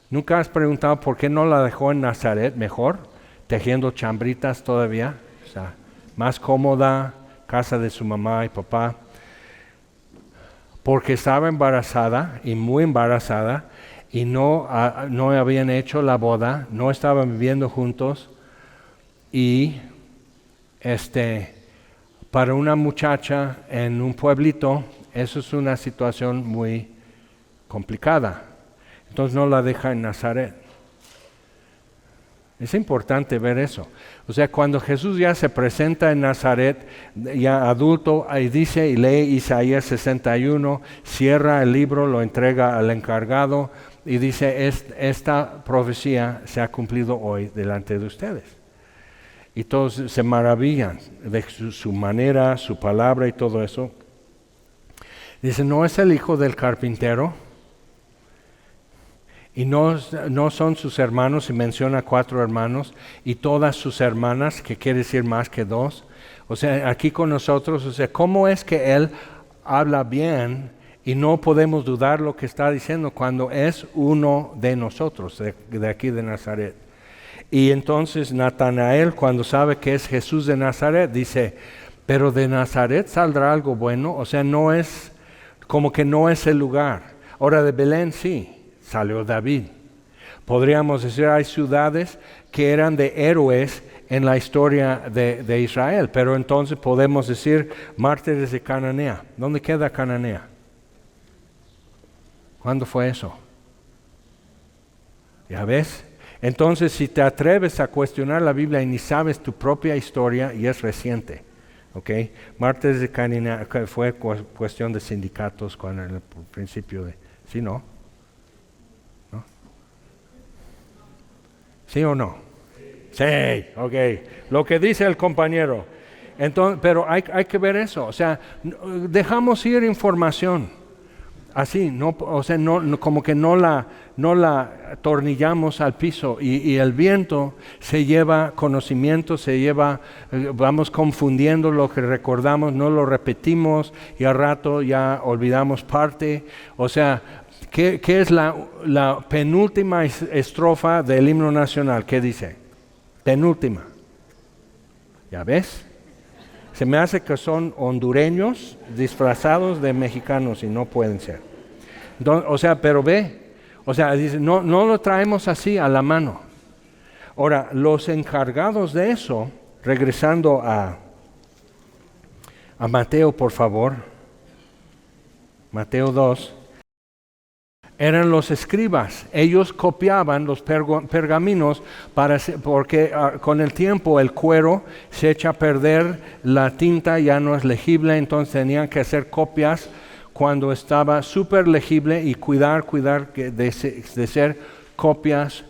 ¿Nunca has preguntado por qué no la dejó en Nazaret mejor? Tejiendo chambritas todavía. O sea, más cómoda, casa de su mamá y papá. Porque estaba embarazada y muy embarazada y no habían hecho la boda, no estaban viviendo juntos y para una muchacha en un pueblito eso es una situación muy complicada. Entonces no la deja en Nazaret. Es importante ver eso. O sea, cuando Jesús ya se presenta en Nazaret, ya adulto, ahí dice y lee Isaías 61, cierra el libro, lo entrega al encargado y dice, esta profecía se ha cumplido hoy delante de ustedes. Y todos se maravillan de su manera, su palabra y todo eso. Dice, ¿no es el hijo del carpintero? Y no son sus hermanos, y menciona 4 hermanos, y todas sus hermanas, que quiere decir más que 2. O sea, aquí con nosotros, o sea, ¿cómo es que él habla bien y no podemos dudar lo que está diciendo cuando es uno de nosotros, de aquí de Nazaret? Y entonces Natanael, cuando sabe que es Jesús de Nazaret, dice, pero de Nazaret saldrá algo bueno, o sea, no es, como que no es el lugar. Ahora de Belén sí. Salió David. Podríamos decir, hay ciudades que eran de héroes en la historia de Israel, pero entonces podemos decir mártires de Cananea. ¿Dónde queda Cananea? ¿Cuándo fue eso? ¿Ya ves? Entonces, si te atreves a cuestionar la Biblia y ni sabes tu propia historia, y es reciente, ¿ok? Mártires de Cananea fue cuestión de sindicatos con el principio de... ¿Sí, no? ¿Sí o no? Sí, ok. Lo que dice el compañero. Entonces, pero hay que ver eso. O sea, dejamos ir información. Así, no, o sea, como que no la atornillamos al piso y el viento se lleva conocimiento, vamos confundiendo lo que recordamos, no lo repetimos y al rato ya olvidamos parte. O sea, ¿qué es la penúltima estrofa del himno nacional? ¿Qué dice? Penúltima. ¿Ya ves? Se me hace que son hondureños disfrazados de mexicanos y no pueden ser. Entonces, o sea, pero ve, o sea, dice, no lo traemos así a la mano. Ahora, los encargados de eso, regresando a Mateo, por favor, Mateo 2, eran los escribas. Ellos copiaban los pergaminos porque con el tiempo el cuero se echa a perder, la tinta ya no es legible, entonces tenían que hacer copias cuando estaba súper legible y cuidar de ser copias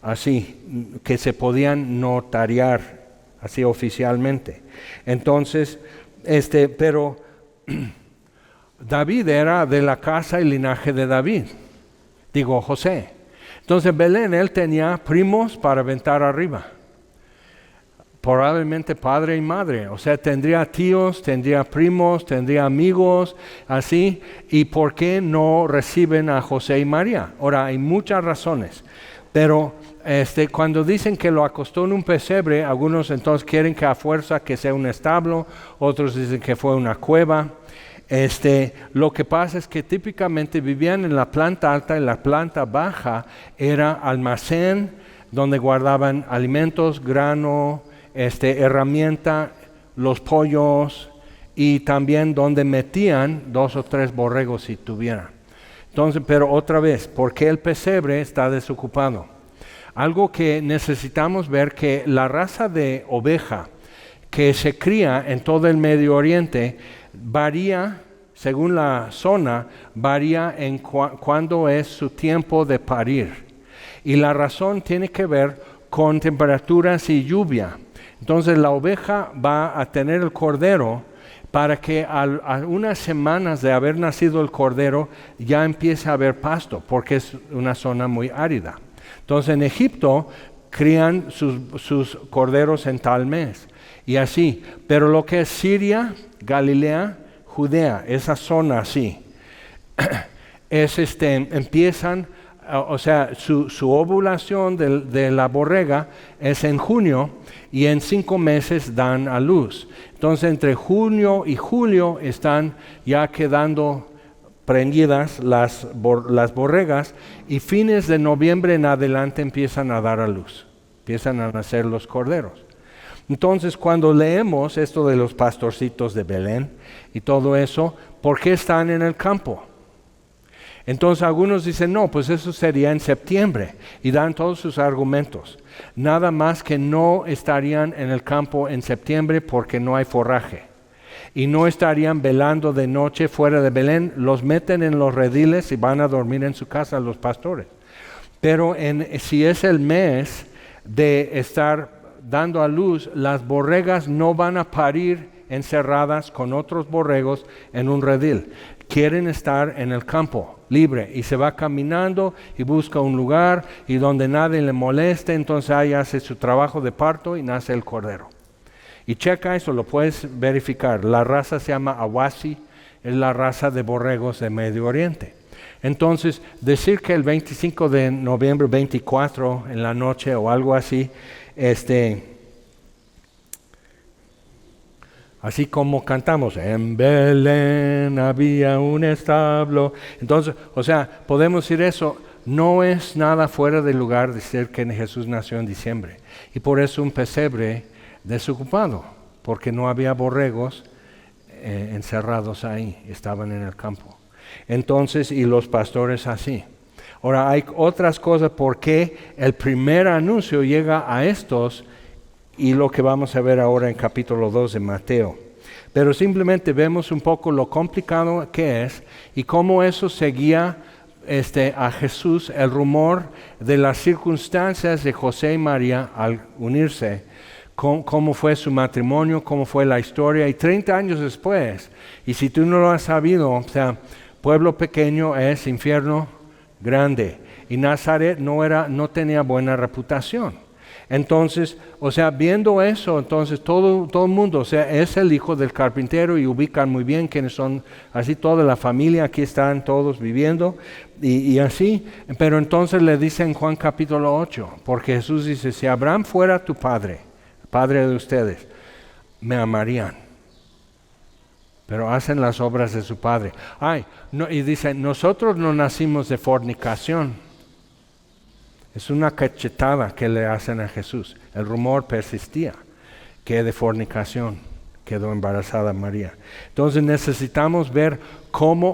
así, que se podían notariar así oficialmente. Entonces, pero David era de la casa y linaje de David. Digo, José. Entonces Belén, él tenía primos para aventar arriba. Probablemente padre y madre. O sea, tendría tíos, tendría primos, tendría amigos, así. ¿Y por qué no reciben a José y María? Ahora, hay muchas razones. Pero cuando dicen que lo acostó en un pesebre, algunos entonces quieren que a fuerza que sea un establo, otros dicen que fue una cueva. Lo que pasa es que típicamente vivían en la planta alta y la planta baja era almacén donde guardaban alimentos, grano, herramienta, los pollos y también donde metían 2 o 3 borregos si tuvieran. Entonces, pero otra vez, ¿por qué el pesebre está desocupado? Algo que necesitamos ver, que la raza de oveja que se cría en todo el Medio Oriente varía, según la zona, varía en cuándo es su tiempo de parir. Y la razón tiene que ver con temperaturas y lluvia. Entonces la oveja va a tener el cordero para que a unas semanas de haber nacido el cordero ya empiece a haber pasto, porque es una zona muy árida. Entonces en Egipto crían sus corderos en tal mes, y así. Pero lo que es Siria, Galilea, Judea, esa zona así, empiezan, o sea, su ovulación de la borrega es en junio, y en 5 meses dan a luz. Entonces entre junio y julio están ya quedando prendidas las borregas, y fines de noviembre en adelante empiezan a dar a luz, empiezan a nacer los corderos. Entonces cuando leemos esto de los pastorcitos de Belén y todo eso, ¿por qué están en el campo? Entonces algunos dicen, no, pues eso sería en septiembre, y dan todos sus argumentos. Nada más que no estarían en el campo en septiembre porque no hay forraje. Y no estarían velando de noche fuera de Belén, los meten en los rediles y van a dormir en su casa los pastores. Pero si es el mes de estar dando a luz, las borregas no van a parir encerradas con otros borregos en un redil. Quieren estar en el campo libre, y se va caminando y busca un lugar y donde nadie le moleste. Entonces ahí hace su trabajo de parto y nace el cordero. Y checa eso, lo puedes verificar. La raza se llama Awasi, es la raza de borregos de Medio Oriente. Entonces decir que el 25 de noviembre, 24 en la noche o algo así, así como cantamos, en Belén había un establo. Entonces, o sea, podemos decir eso, no es nada fuera de lugar decir que Jesús nació en diciembre. Y por eso un pesebre desocupado, porque no había borregos encerrados ahí, estaban en el campo. Entonces, y los pastores así. Ahora, hay otras cosas por qué el primer anuncio llega a estos, y lo que vamos a ver ahora en capítulo 2 de Mateo. Pero simplemente vemos un poco lo complicado que es y cómo eso seguía a Jesús, el rumor de las circunstancias de José y María al unirse, cómo fue su matrimonio, cómo fue la historia, y 30 años después, y si tú no lo has sabido, o sea, pueblo pequeño es infierno grande, y Nazaret no tenía buena reputación. Entonces, o sea, viendo eso, entonces todo el mundo, o sea, es el hijo del carpintero, y ubican muy bien quiénes son, así toda la familia, aquí están todos viviendo, y así. Pero entonces le dice en Juan capítulo 8, porque Jesús dice, si Abraham fuera tu padre de ustedes, me amarían, pero hacen las obras de su padre. Y dice, nosotros no nacimos de fornicación. Es una cachetada que le hacen a Jesús. El rumor persistía que de fornicación quedó embarazada María. Entonces necesitamos ver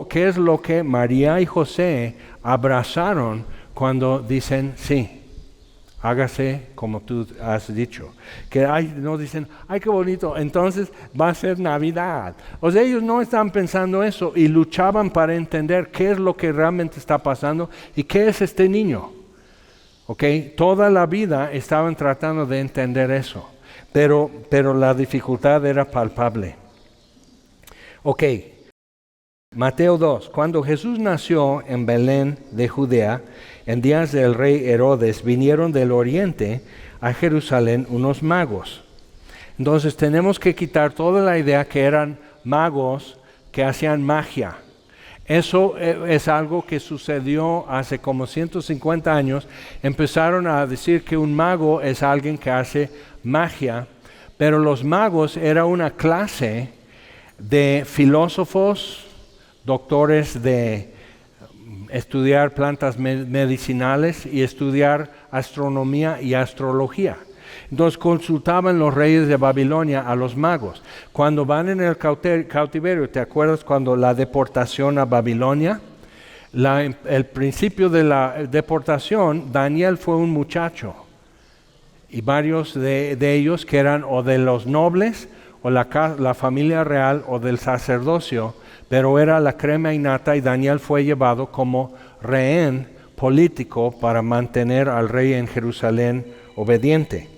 qué es lo que María y José abrazaron cuando dicen sí, hágase como tú has dicho. Que no dicen, ay qué bonito, entonces va a ser Navidad. O sea, ellos no estaban pensando eso, y luchaban para entender qué es lo que realmente está pasando y qué es este niño. Toda la vida estaban tratando de entender eso, pero la dificultad era palpable. Mateo 2. Cuando Jesús nació en Belén de Judea, en días del rey Herodes, vinieron del oriente a Jerusalén unos magos. Entonces tenemos que quitar toda la idea que eran magos que hacían magia. Eso es algo que sucedió hace como 150 años. Empezaron a decir que un mago es alguien que hace magia, pero los magos era una clase de filósofos, doctores de estudiar plantas medicinales y estudiar astronomía y astrología. Entonces consultaban los reyes de Babilonia a los magos. Cuando van en el cautiverio, ¿te acuerdas cuando la deportación a Babilonia? El principio de la deportación, Daniel fue un muchacho, y varios de ellos que eran o de los nobles o la familia real o del sacerdocio, pero era la crema innata, y Daniel fue llevado como rehén político para mantener al rey en Jerusalén obediente.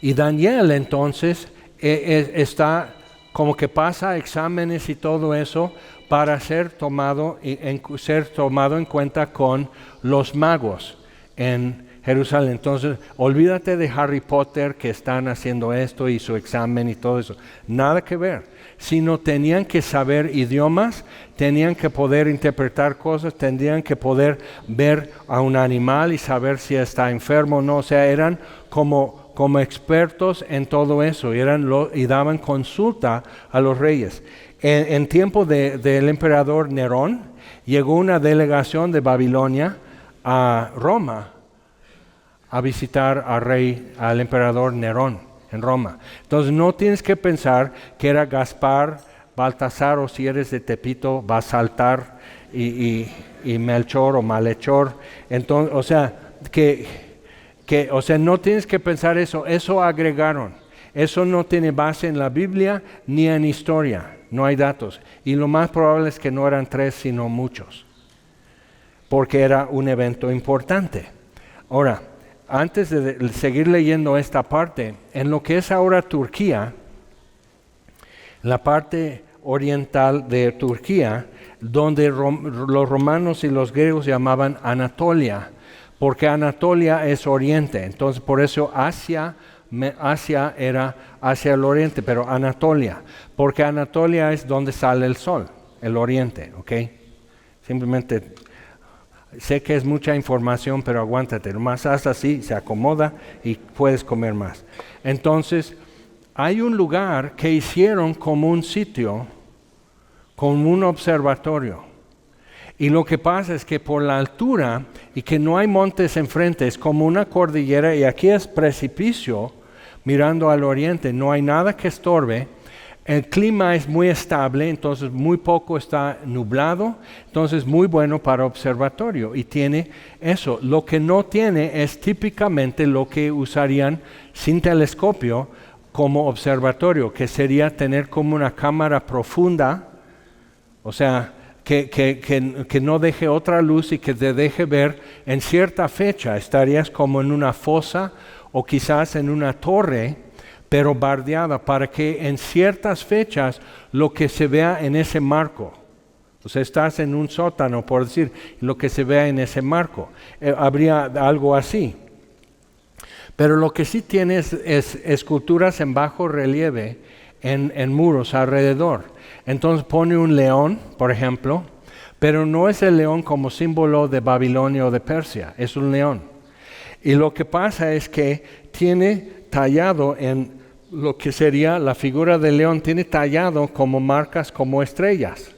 Y Daniel entonces está como que pasa exámenes y todo eso para ser tomado en cuenta con los magos en Jerusalén. Entonces, olvídate de Harry Potter que están haciendo esto y su examen y todo eso. Nada que ver. Sino tenían que saber idiomas, tenían que poder interpretar cosas, tenían que poder ver a un animal y saber si está enfermo o no. O sea, eran como expertos en todo eso y daban consulta a los reyes. En tiempo del emperador Nerón, llegó una delegación de Babilonia a Roma a visitar al emperador Nerón en Roma. Entonces no tienes que pensar que era Gaspar, Baltasar, o si eres de Tepito, Basaltar y Melchor o Malhechor. Entonces, o sea, no tienes que pensar eso agregaron. Eso no tiene base en la Biblia ni en historia, no hay datos. Y lo más probable es que no eran 3, sino muchos, porque era un evento importante. Ahora, antes de seguir leyendo esta parte, en lo que es ahora Turquía, la parte oriental de Turquía, donde los romanos y los griegos llamaban Anatolia, porque Anatolia es oriente, entonces por eso Asia era hacia el oriente, pero Anatolia, porque Anatolia es donde sale el sol, el oriente, ¿ok? Simplemente, sé que es mucha información, pero aguántate, nomás haz así, se acomoda y puedes comer más. Entonces, hay un lugar que hicieron como un sitio, como un observatorio. Y lo que pasa es que por la altura y que no hay montes enfrente, es como una cordillera y aquí es precipicio mirando al oriente, no hay nada que estorbe. El clima es muy estable, entonces muy poco está nublado, entonces muy bueno para observatorio y tiene eso. Lo que no tiene es típicamente lo que usarían sin telescopio como observatorio, que sería tener como una cámara profunda, o sea, que no deje otra luz y que te deje ver en cierta fecha. Estarías como en una fosa o quizás en una torre, pero bardeada, para que en ciertas fechas lo que se vea en ese marco. O sea, estás en un sótano, por decir, lo que se vea en ese marco. Habría algo así. Pero lo que sí tienes es esculturas en bajo relieve en muros alrededor. Entonces pone un león, por ejemplo, pero no es el león como símbolo de Babilonia o de Persia, es un león. Y lo que pasa es que tiene tallado en lo que sería la figura del león, tiene tallado como marcas como estrellitas.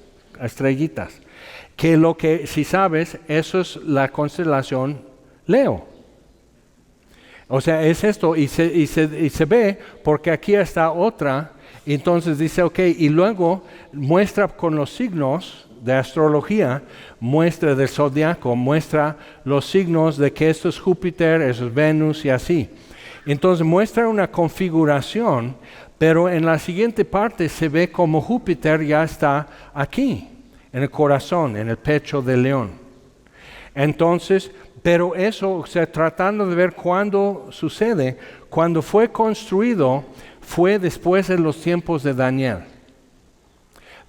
Que si sabes, eso es la constelación Leo. O sea, es esto, y se ve, porque aquí está otra. Entonces dice, ok, y luego muestra con los signos de astrología, muestra del zodiaco, muestra los signos de que esto es Júpiter, eso es Venus y así. Entonces muestra una configuración, pero en la siguiente parte se ve como Júpiter ya está aquí, en el corazón, en el pecho del león. Entonces, pero eso, o sea, tratando de ver cuándo sucede, cuando fue construido, fue después de los tiempos de Daniel.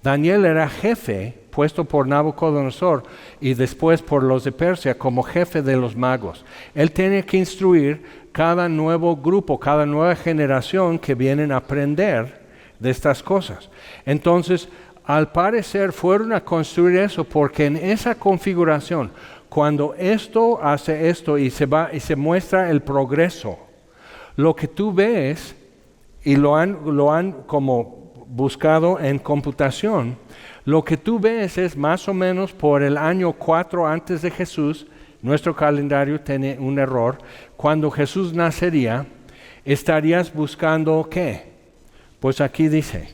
Daniel era jefe, puesto por Nabucodonosor y después por los de Persia como jefe de los magos. Él tenía que instruir cada nuevo grupo, cada nueva generación que vienen a aprender de estas cosas. Entonces, al parecer fueron a construir eso porque en esa configuración, cuando esto hace esto y se muestra el progreso, lo que tú ves, y lo han como buscado en computación, lo que tú ves es más o menos por el año 4 antes de Jesús. Nuestro calendario tiene un error. Cuando Jesús nacería, estarías buscando ¿qué? Pues aquí dice.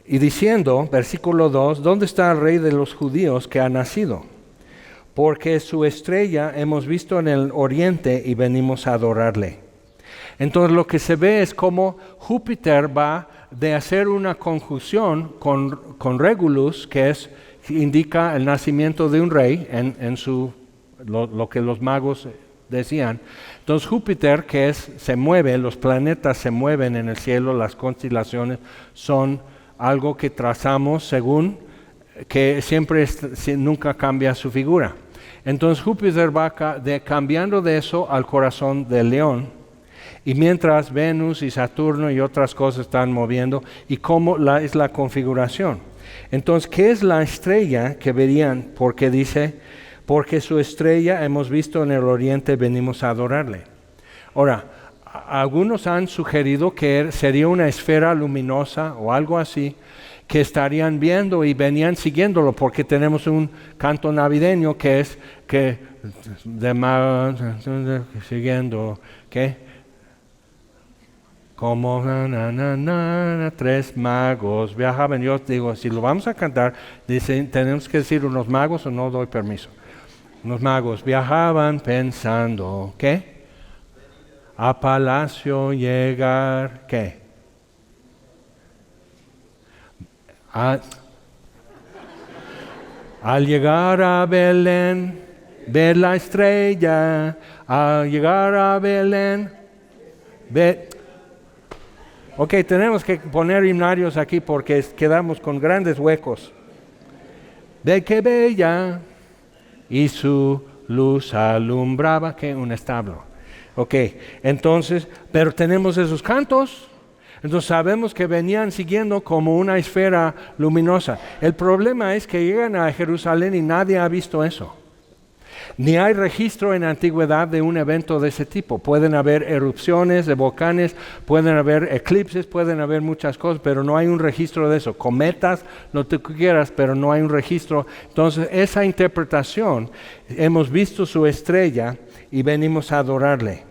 Y diciendo, versículo 2, ¿dónde está el rey de los judíos que ha nacido? Porque su estrella hemos visto en el oriente y venimos a adorarle. Entonces lo que se ve es como Júpiter va de hacer una conjunción con Regulus, que indica el nacimiento de un rey en lo que los magos decían. Entonces Júpiter, se mueve, los planetas se mueven en el cielo, las constelaciones son algo que trazamos según que nunca cambia su figura. Entonces Júpiter va cambiando de eso al corazón del león, y mientras Venus y Saturno y otras cosas están moviendo, y cómo es la configuración. Entonces, ¿qué es la estrella que verían? Porque dice, porque su estrella hemos visto en el oriente, venimos a adorarle. Ahora, algunos han sugerido que sería una esfera luminosa o algo así, que estarían viendo y venían siguiéndolo, porque tenemos un canto navideño que es que siguiendo, ¿qué? Como tres magos viajaban. Yo digo, si lo vamos a cantar, dicen, tenemos que decir unos magos o no doy permiso. Unos magos viajaban pensando, ¿qué? A palacio llegar, ¿qué? Al llegar a Belén, ver la estrella, al llegar a Belén, Ok, tenemos que poner himnarios aquí porque quedamos con grandes huecos. Ve que bella, y su luz alumbraba, que un establo. Ok, entonces, pero tenemos esos cantos. Entonces sabemos que venían siguiendo como una esfera luminosa. El problema es que llegan a Jerusalén y nadie ha visto eso. Ni hay registro en la antigüedad de un evento de ese tipo. Pueden haber erupciones de volcanes, pueden haber eclipses, pueden haber muchas cosas, pero no hay un registro de eso. Cometas, lo que quieras, pero no hay un registro. Entonces, esa interpretación, hemos visto su estrella y venimos a adorarle.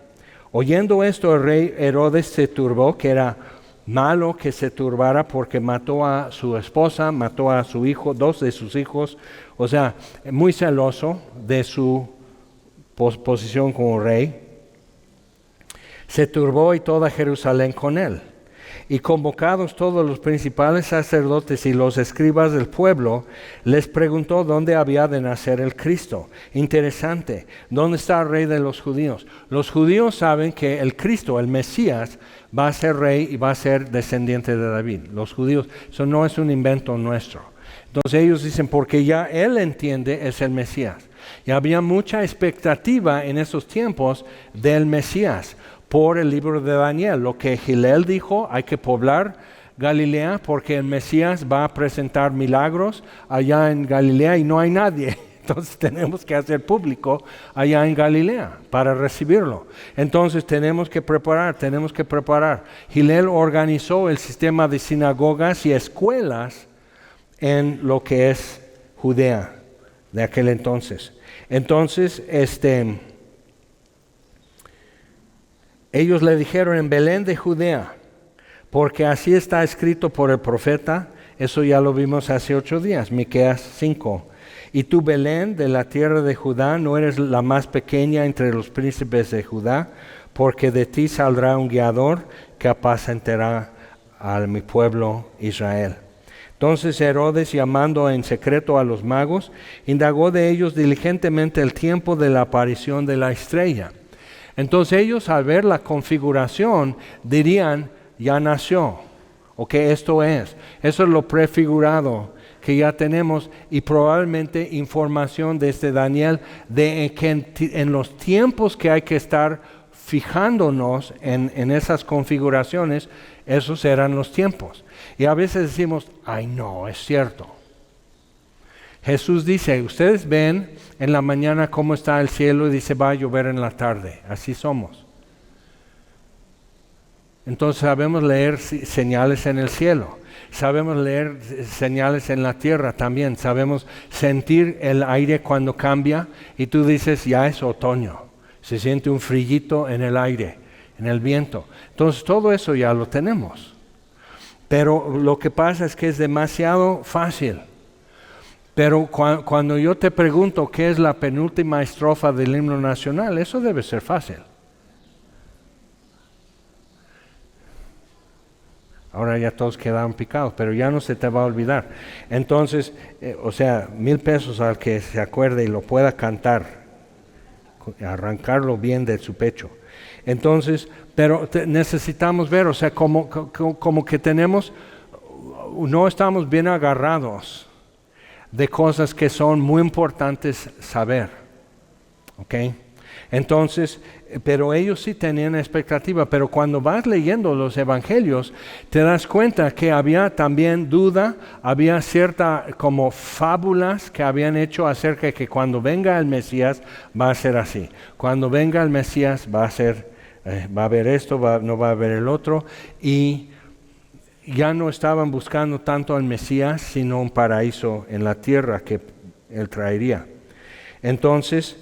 Oyendo esto, el rey Herodes se turbó, que era malo que se turbara porque mató a su esposa, mató a su hijo, 2 de sus hijos, o sea, muy celoso de su posición como rey. Se turbó y toda Jerusalén con él. Y convocados todos los principales sacerdotes y los escribas del pueblo, les preguntó dónde había de nacer el Cristo. Interesante, ¿dónde está el rey de los judíos? Los judíos saben que el Cristo, el Mesías, va a ser rey y va a ser descendiente de David. Los judíos, eso no es un invento nuestro. Entonces ellos dicen, porque ya él entiende, es el Mesías. Y había mucha expectativa en esos tiempos del Mesías por el libro de Daniel. Lo que Gilel dijo, hay que poblar Galilea porque el Mesías va a presentar milagros allá en Galilea y no hay nadie. Entonces tenemos que hacer público allá en Galilea para recibirlo. Entonces tenemos que preparar. Gilel organizó el sistema de sinagogas y escuelas en lo que es Judea de aquel entonces. Entonces, ellos le dijeron en Belén de Judea, porque así está escrito por el profeta, eso ya lo vimos hace 8 días, Miqueas 5. Y tú, Belén, de la tierra de Judá, no eres la más pequeña entre los príncipes de Judá, porque de ti saldrá un guiador que apacentará a mi pueblo Israel. Entonces Herodes, llamando en secreto a los magos, indagó de ellos diligentemente el tiempo de la aparición de la estrella. Entonces ellos, al ver la configuración, dirían, ya nació, o que esto es. Eso es lo prefigurado que ya tenemos, y probablemente información desde Daniel de que en los tiempos que hay que estar fijándonos en esas configuraciones, esos eran los tiempos. Y a veces decimos, ay no, es cierto. Jesús dice, ustedes ven en la mañana cómo está el cielo y dice, va a llover en la tarde. Así somos. Entonces sabemos leer señales en el cielo. Sabemos leer señales en la tierra también. Sabemos sentir el aire cuando cambia y tú dices, ya es otoño. Se siente un frillito en el aire, en el viento. Entonces todo eso ya lo tenemos. Pero lo que pasa es que es demasiado fácil. Pero cuando yo te pregunto qué es la penúltima estrofa del himno nacional, eso debe ser fácil. Ahora ya todos quedaron picados, pero ya no se te va a olvidar. Entonces, $1,000 al que se acuerde y lo pueda cantar arrancarlo bien de su pecho. Entonces, pero necesitamos ver, o sea, como que no estamos bien agarrados de cosas que son muy importantes saber, ¿ok? Entonces, pero ellos sí tenían expectativa, pero cuando vas leyendo los evangelios, te das cuenta que había también duda, había cierta como fábulas que habían hecho acerca de que cuando venga el Mesías va a ser así, cuando venga el Mesías va a haber esto, no va a haber el otro, y ya no estaban buscando tanto al Mesías, sino un paraíso en la tierra que Él traería. Entonces,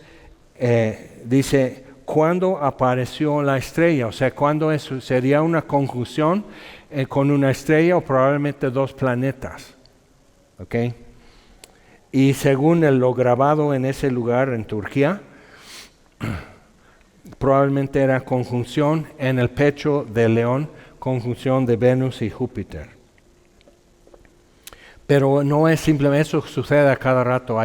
dice, ¿cuándo apareció la estrella? O sea, ¿cuándo eso sería una conjunción con una estrella o probablemente dos planetas? ¿Ok? Y según lo grabado en ese lugar en Turquía, probablemente era conjunción en el pecho del león, conjunción de Venus y Júpiter. Pero no es simplemente eso, sucede a cada rato.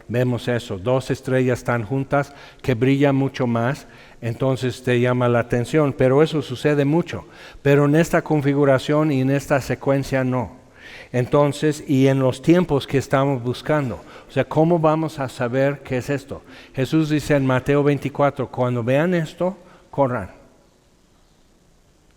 Vemos eso, dos estrellas están juntas que brillan mucho más, entonces te llama la atención, pero eso sucede mucho. Pero en esta configuración y en esta secuencia no. Entonces, y en los tiempos que estamos buscando, o sea, ¿cómo vamos a saber qué es esto? Jesús dice en Mateo 24, cuando vean esto, corran.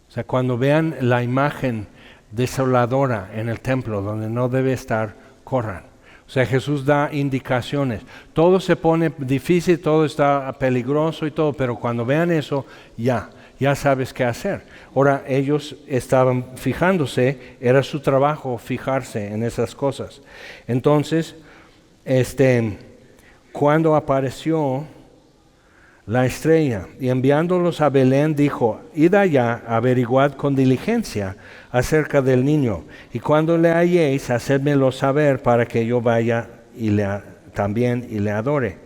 O sea, cuando vean la imagen desoladora en el templo donde no debe estar, corran. O sea, Jesús da indicaciones. Todo se pone difícil, todo está peligroso y todo, pero cuando vean eso, ya sabes qué hacer. Ahora, ellos estaban fijándose, era su trabajo fijarse en esas cosas. Entonces, cuando apareció la estrella, y enviándolos a Belén, dijo, id allá, averiguad con diligencia acerca del niño, y cuando le halléis, hacedmelo saber para que yo vaya también y le adore.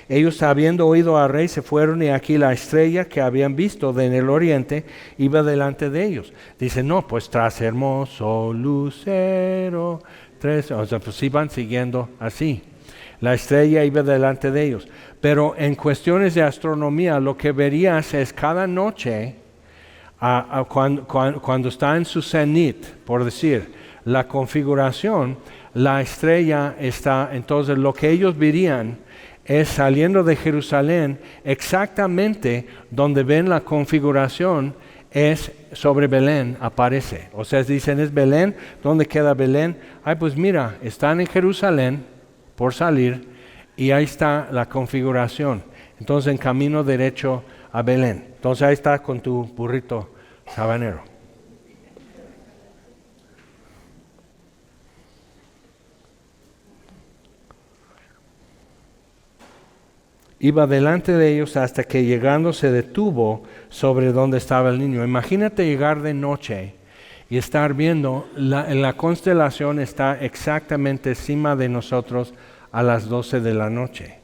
Ellos, habiendo oído al rey, se fueron, y aquí la estrella que habían visto en el oriente iba delante de ellos. Dice, no, pues tras hermoso lucero, o sea, pues iban siguiendo así. La estrella iba delante de ellos. Pero en cuestiones de astronomía, lo que verías es cada noche, cuando está en su cenit, por decir, la configuración, la estrella está, entonces lo que ellos verían es saliendo de Jerusalén, exactamente donde ven la configuración, es sobre Belén, aparece. O sea, dicen, es Belén, ¿dónde queda Belén? Ay, pues mira, están en Jerusalén por salir, y ahí está la configuración. Entonces, en camino derecho a Belén. Entonces, ahí está con tu burrito sabanero. Iba delante de ellos hasta que llegando se detuvo sobre donde estaba el niño. Imagínate llegar de noche y estar viendo, la constelación está exactamente encima de nosotros a las 12 de la noche.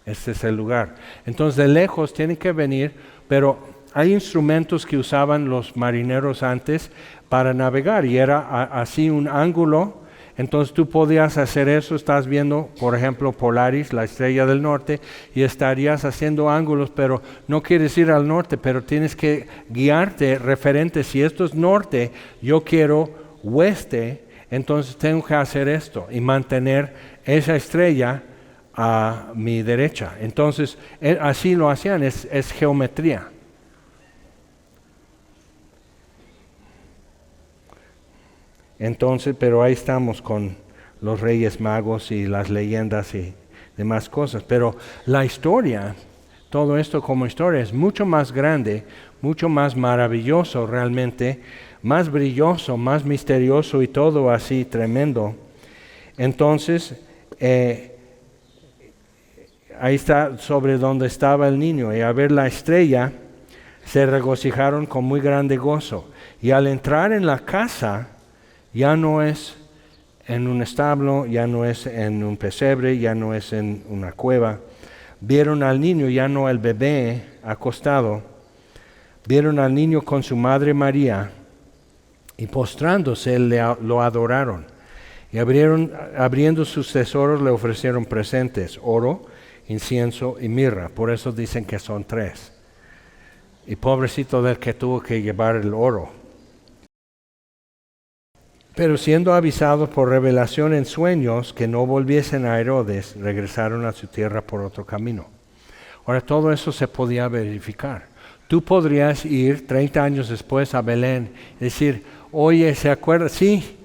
Este es el lugar. Entonces de lejos tienen que venir, pero hay instrumentos que usaban los marineros antes para navegar y era así un ángulo. Entonces tú podías hacer eso, estás viendo, por ejemplo, Polaris, la estrella del norte, y estarías haciendo ángulos, pero no quieres ir al norte, pero tienes que guiarte referente. Si esto es norte, yo quiero oeste, entonces tengo que hacer esto y mantener esa estrella a mi derecha. Entonces, así lo hacían, es geometría. Entonces, pero ahí estamos con los Reyes Magos y las leyendas y demás cosas. Pero la historia, todo esto como historia, es mucho más grande, mucho más maravilloso realmente, más brilloso, más misterioso y todo así tremendo. Entonces, ahí está sobre donde estaba el niño, y a ver la estrella se regocijaron con muy grande gozo. Y al entrar en la casa, ya no es en un establo, ya no es en un pesebre, ya no es en una cueva. Vieron al niño, ya no al bebé acostado. Vieron al niño con su madre María, y postrándose lo adoraron. Y abriendo sus tesoros le ofrecieron presentes, oro, incienso y mirra. Por eso dicen que son 3. Y pobrecito del que tuvo que llevar el oro. Pero siendo avisados por revelación en sueños que no volviesen a Herodes, regresaron a su tierra por otro camino. Ahora todo eso se podía verificar. Tú podrías ir 30 años después a Belén y decir, oye, ¿se acuerda? Sí,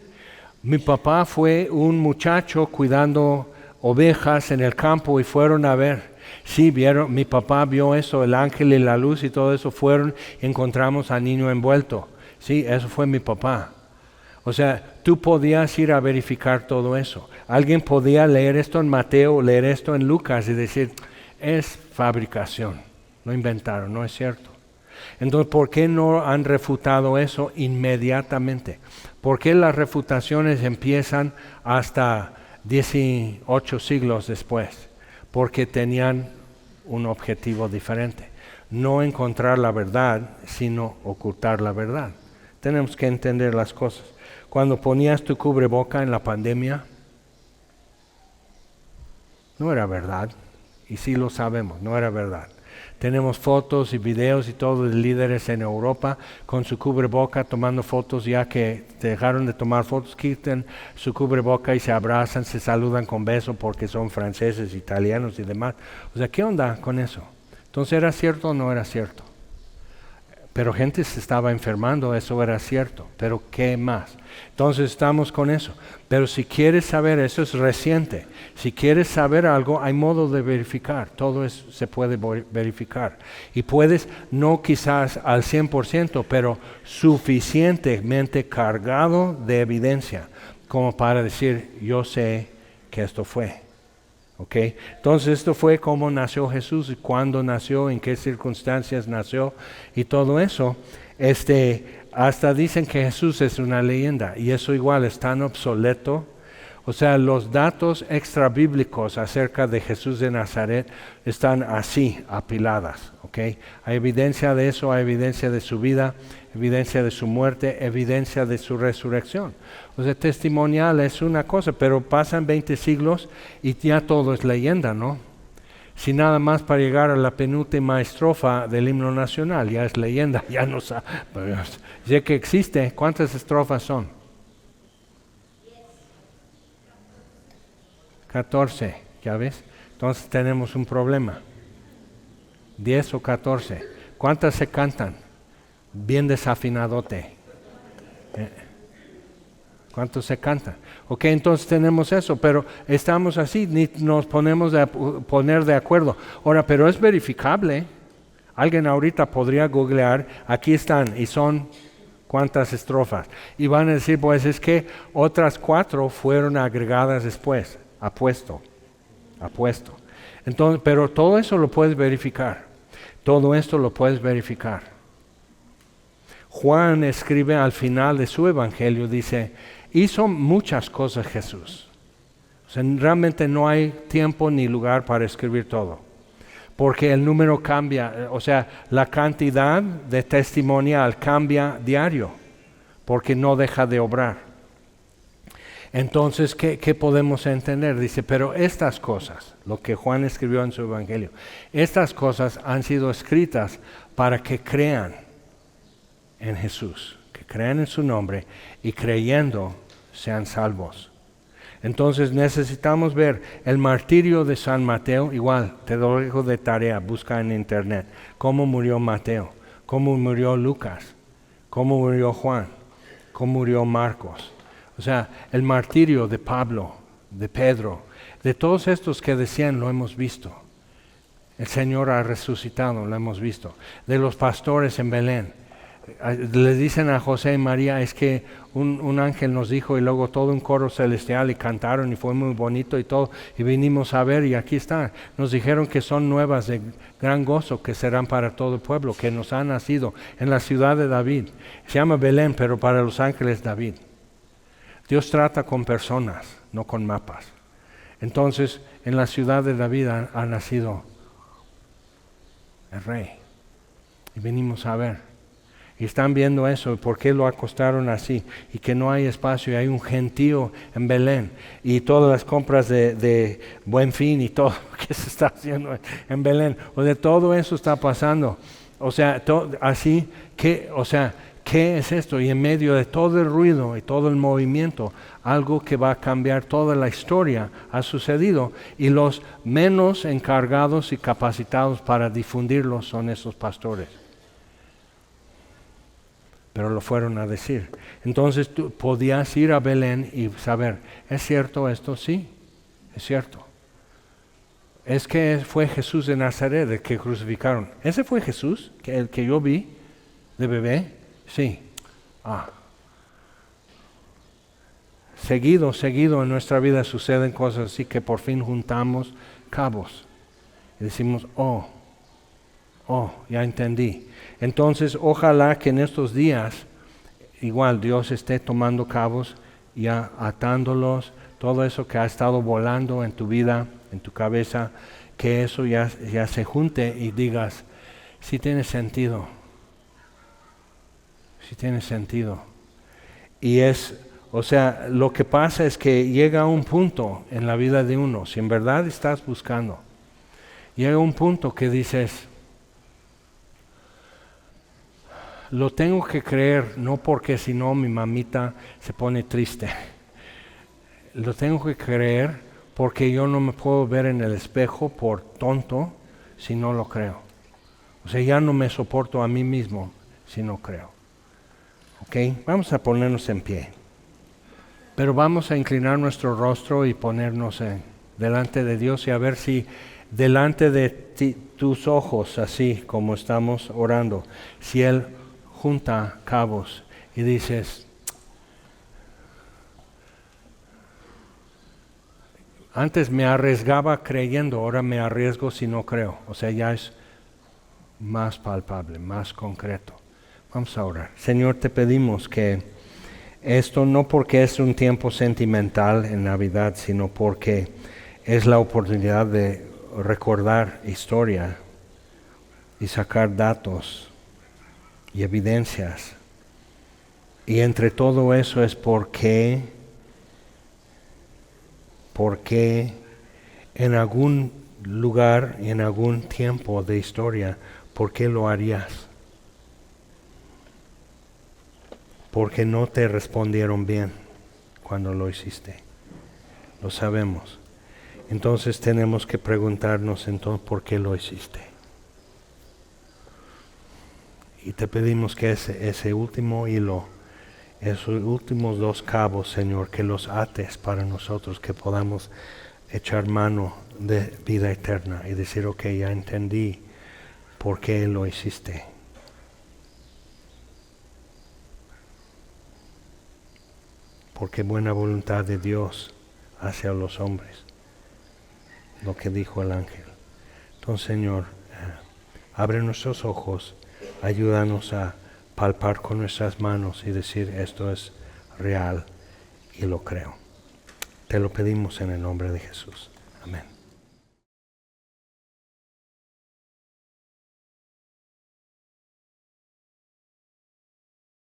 mi papá fue un muchacho cuidando ovejas en el campo y fueron a ver. Sí, vieron, mi papá vio eso, el ángel y la luz y todo eso, fueron y encontramos al niño envuelto. Sí, eso fue mi papá. O sea, tú podías ir a verificar todo eso. Alguien podía leer esto en Mateo, leer esto en Lucas y decir, es fabricación, no inventaron, no es cierto. Entonces, ¿por qué no han refutado eso inmediatamente? ¿Por qué las refutaciones empiezan hasta 18 siglos después? Porque tenían un objetivo diferente. No encontrar la verdad, sino ocultar la verdad. Tenemos que entender las cosas. Cuando ponías tu cubreboca en la pandemia, no era verdad. Y sí lo sabemos, no era verdad. Tenemos fotos y videos y todo de líderes en Europa con su cubreboca tomando fotos, ya que dejaron de tomar fotos, quitan su cubreboca y se abrazan, se saludan con beso porque son franceses, italianos y demás. O sea, ¿qué onda con eso? Entonces, ¿era cierto o no era cierto? Pero gente se estaba enfermando, eso era cierto. Pero ¿qué más? Entonces estamos con eso. Pero si quieres saber, eso es reciente. Si quieres saber algo, hay modo de verificar. Todo eso se puede verificar. Y puedes, no quizás al 100%, pero suficientemente cargado de evidencia como para decir, yo sé que esto fue. Okay. Entonces esto fue cómo nació Jesús, y cuándo nació, en qué circunstancias nació y todo eso. Hasta dicen que Jesús es una leyenda y eso igual es tan obsoleto. O sea, los datos extrabíblicos acerca de Jesús de Nazaret están así, apiladas. ¿Okay? Hay evidencia de eso, hay evidencia de su vida, evidencia de su muerte, evidencia de su resurrección. O sea, testimonial es una cosa, pero pasan 20 siglos y ya todo es leyenda, ¿no? Si nada más para llegar a la penúltima estrofa del himno nacional, ya es leyenda, ya no sabe. Ya que existe, ¿cuántas estrofas son? 14, ¿ya ves? Entonces tenemos un problema. 10 o 14. ¿Cuántas se cantan? Bien desafinadote. ¿Cuántos se cantan? Ok, entonces tenemos eso, pero estamos así, ni nos ponemos a poner de acuerdo. Ahora, pero es verificable. Alguien ahorita podría googlear, aquí están, y son cuántas estrofas. Y van a decir, pues es que otras 4 fueron agregadas después. Apuesto. Entonces, pero todo eso lo puedes verificar. Todo esto lo puedes verificar. Juan escribe al final de su evangelio, dice, hizo muchas cosas Jesús. O sea, realmente no hay tiempo ni lugar para escribir todo. Porque el número cambia, o sea, la cantidad de testimonial cambia diario. Porque no deja de obrar. Entonces, ¿qué podemos entender? Dice, pero estas cosas, lo que Juan escribió en su evangelio, estas cosas han sido escritas para que crean en Jesús, que crean en su nombre y creyendo sean salvos. Entonces necesitamos ver el martirio de San Mateo, igual, te lo dejo de tarea, busca en internet, cómo murió Mateo, cómo murió Lucas, cómo murió Juan, cómo murió Marcos. O sea, el martirio de Pablo, de Pedro, de todos estos que decían, lo hemos visto. El Señor ha resucitado, lo hemos visto. De los pastores en Belén. Le dicen a José y María, es que un ángel nos dijo y luego todo un coro celestial y cantaron y fue muy bonito y todo. Y vinimos a ver y aquí está. Nos dijeron que son nuevas de gran gozo que serán para todo el pueblo, que nos han nacido en la ciudad de David. Se llama Belén, pero para los ángeles David. Dios trata con personas, no con mapas. Entonces, en la ciudad de David ha nacido el rey. Y venimos a ver. Y están viendo eso, por qué lo acostaron así, y que no hay espacio, y hay un gentío en Belén, y todas las compras de Buen Fin y todo lo que se está haciendo en Belén, o de todo eso está pasando. O sea, así que, o sea, ¿qué es esto? Y en medio de todo el ruido y todo el movimiento, algo que va a cambiar toda la historia ha sucedido, y los menos encargados y capacitados para difundirlo son esos pastores. Pero lo fueron a decir. Entonces tú podías ir a Belén y saber, ¿es cierto esto? Sí, es cierto. Es que fue Jesús de Nazaret el que crucificaron. ¿Ese fue Jesús, el que yo vi de bebé? Sí. Seguido en nuestra vida suceden cosas así que por fin juntamos cabos. Y decimos, ya entendí. Entonces, ojalá que en estos días, igual Dios esté tomando cabos, ya atándolos, todo eso que ha estado volando en tu vida, en tu cabeza, que eso ya se junte y digas, sí tiene sentido. Sí tiene sentido. Y o sea, lo que pasa es que llega un punto en la vida de uno, si en verdad estás buscando, llega un punto que dices, lo tengo que creer, no porque si no mi mamita se pone triste. Lo tengo que creer porque yo no me puedo ver en el espejo por tonto si no lo creo. O sea, ya no me soporto a mí mismo si no creo. ¿Ok? Vamos a ponernos en pie. Pero vamos a inclinar nuestro rostro y ponernos delante de Dios y a ver si delante de tus ojos, así como estamos orando, si Él junta cabos y dices, antes me arriesgaba creyendo, ahora me arriesgo si no creo. O sea, ya es más palpable, más concreto. Vamos a orar. Señor, te pedimos que esto no porque es un tiempo sentimental en Navidad, sino porque es la oportunidad de recordar historia y sacar datos y evidencias. Y entre todo eso es porque en algún lugar y en algún tiempo de historia, ¿por qué lo harías? Porque no te respondieron bien cuando lo hiciste. Lo sabemos. Entonces tenemos que preguntarnos entonces por qué lo hiciste. Y te pedimos que ese último hilo, esos últimos dos cabos, Señor, que los ates para nosotros, que podamos echar mano de vida eterna y decir, ok, ya entendí por qué lo hiciste. Porque buena voluntad de Dios hacia los hombres, lo que dijo el ángel. Entonces, Señor, abre nuestros ojos, ayúdanos a palpar con nuestras manos y decir, esto es real y lo creo. Te lo pedimos en el nombre de Jesús. Amén.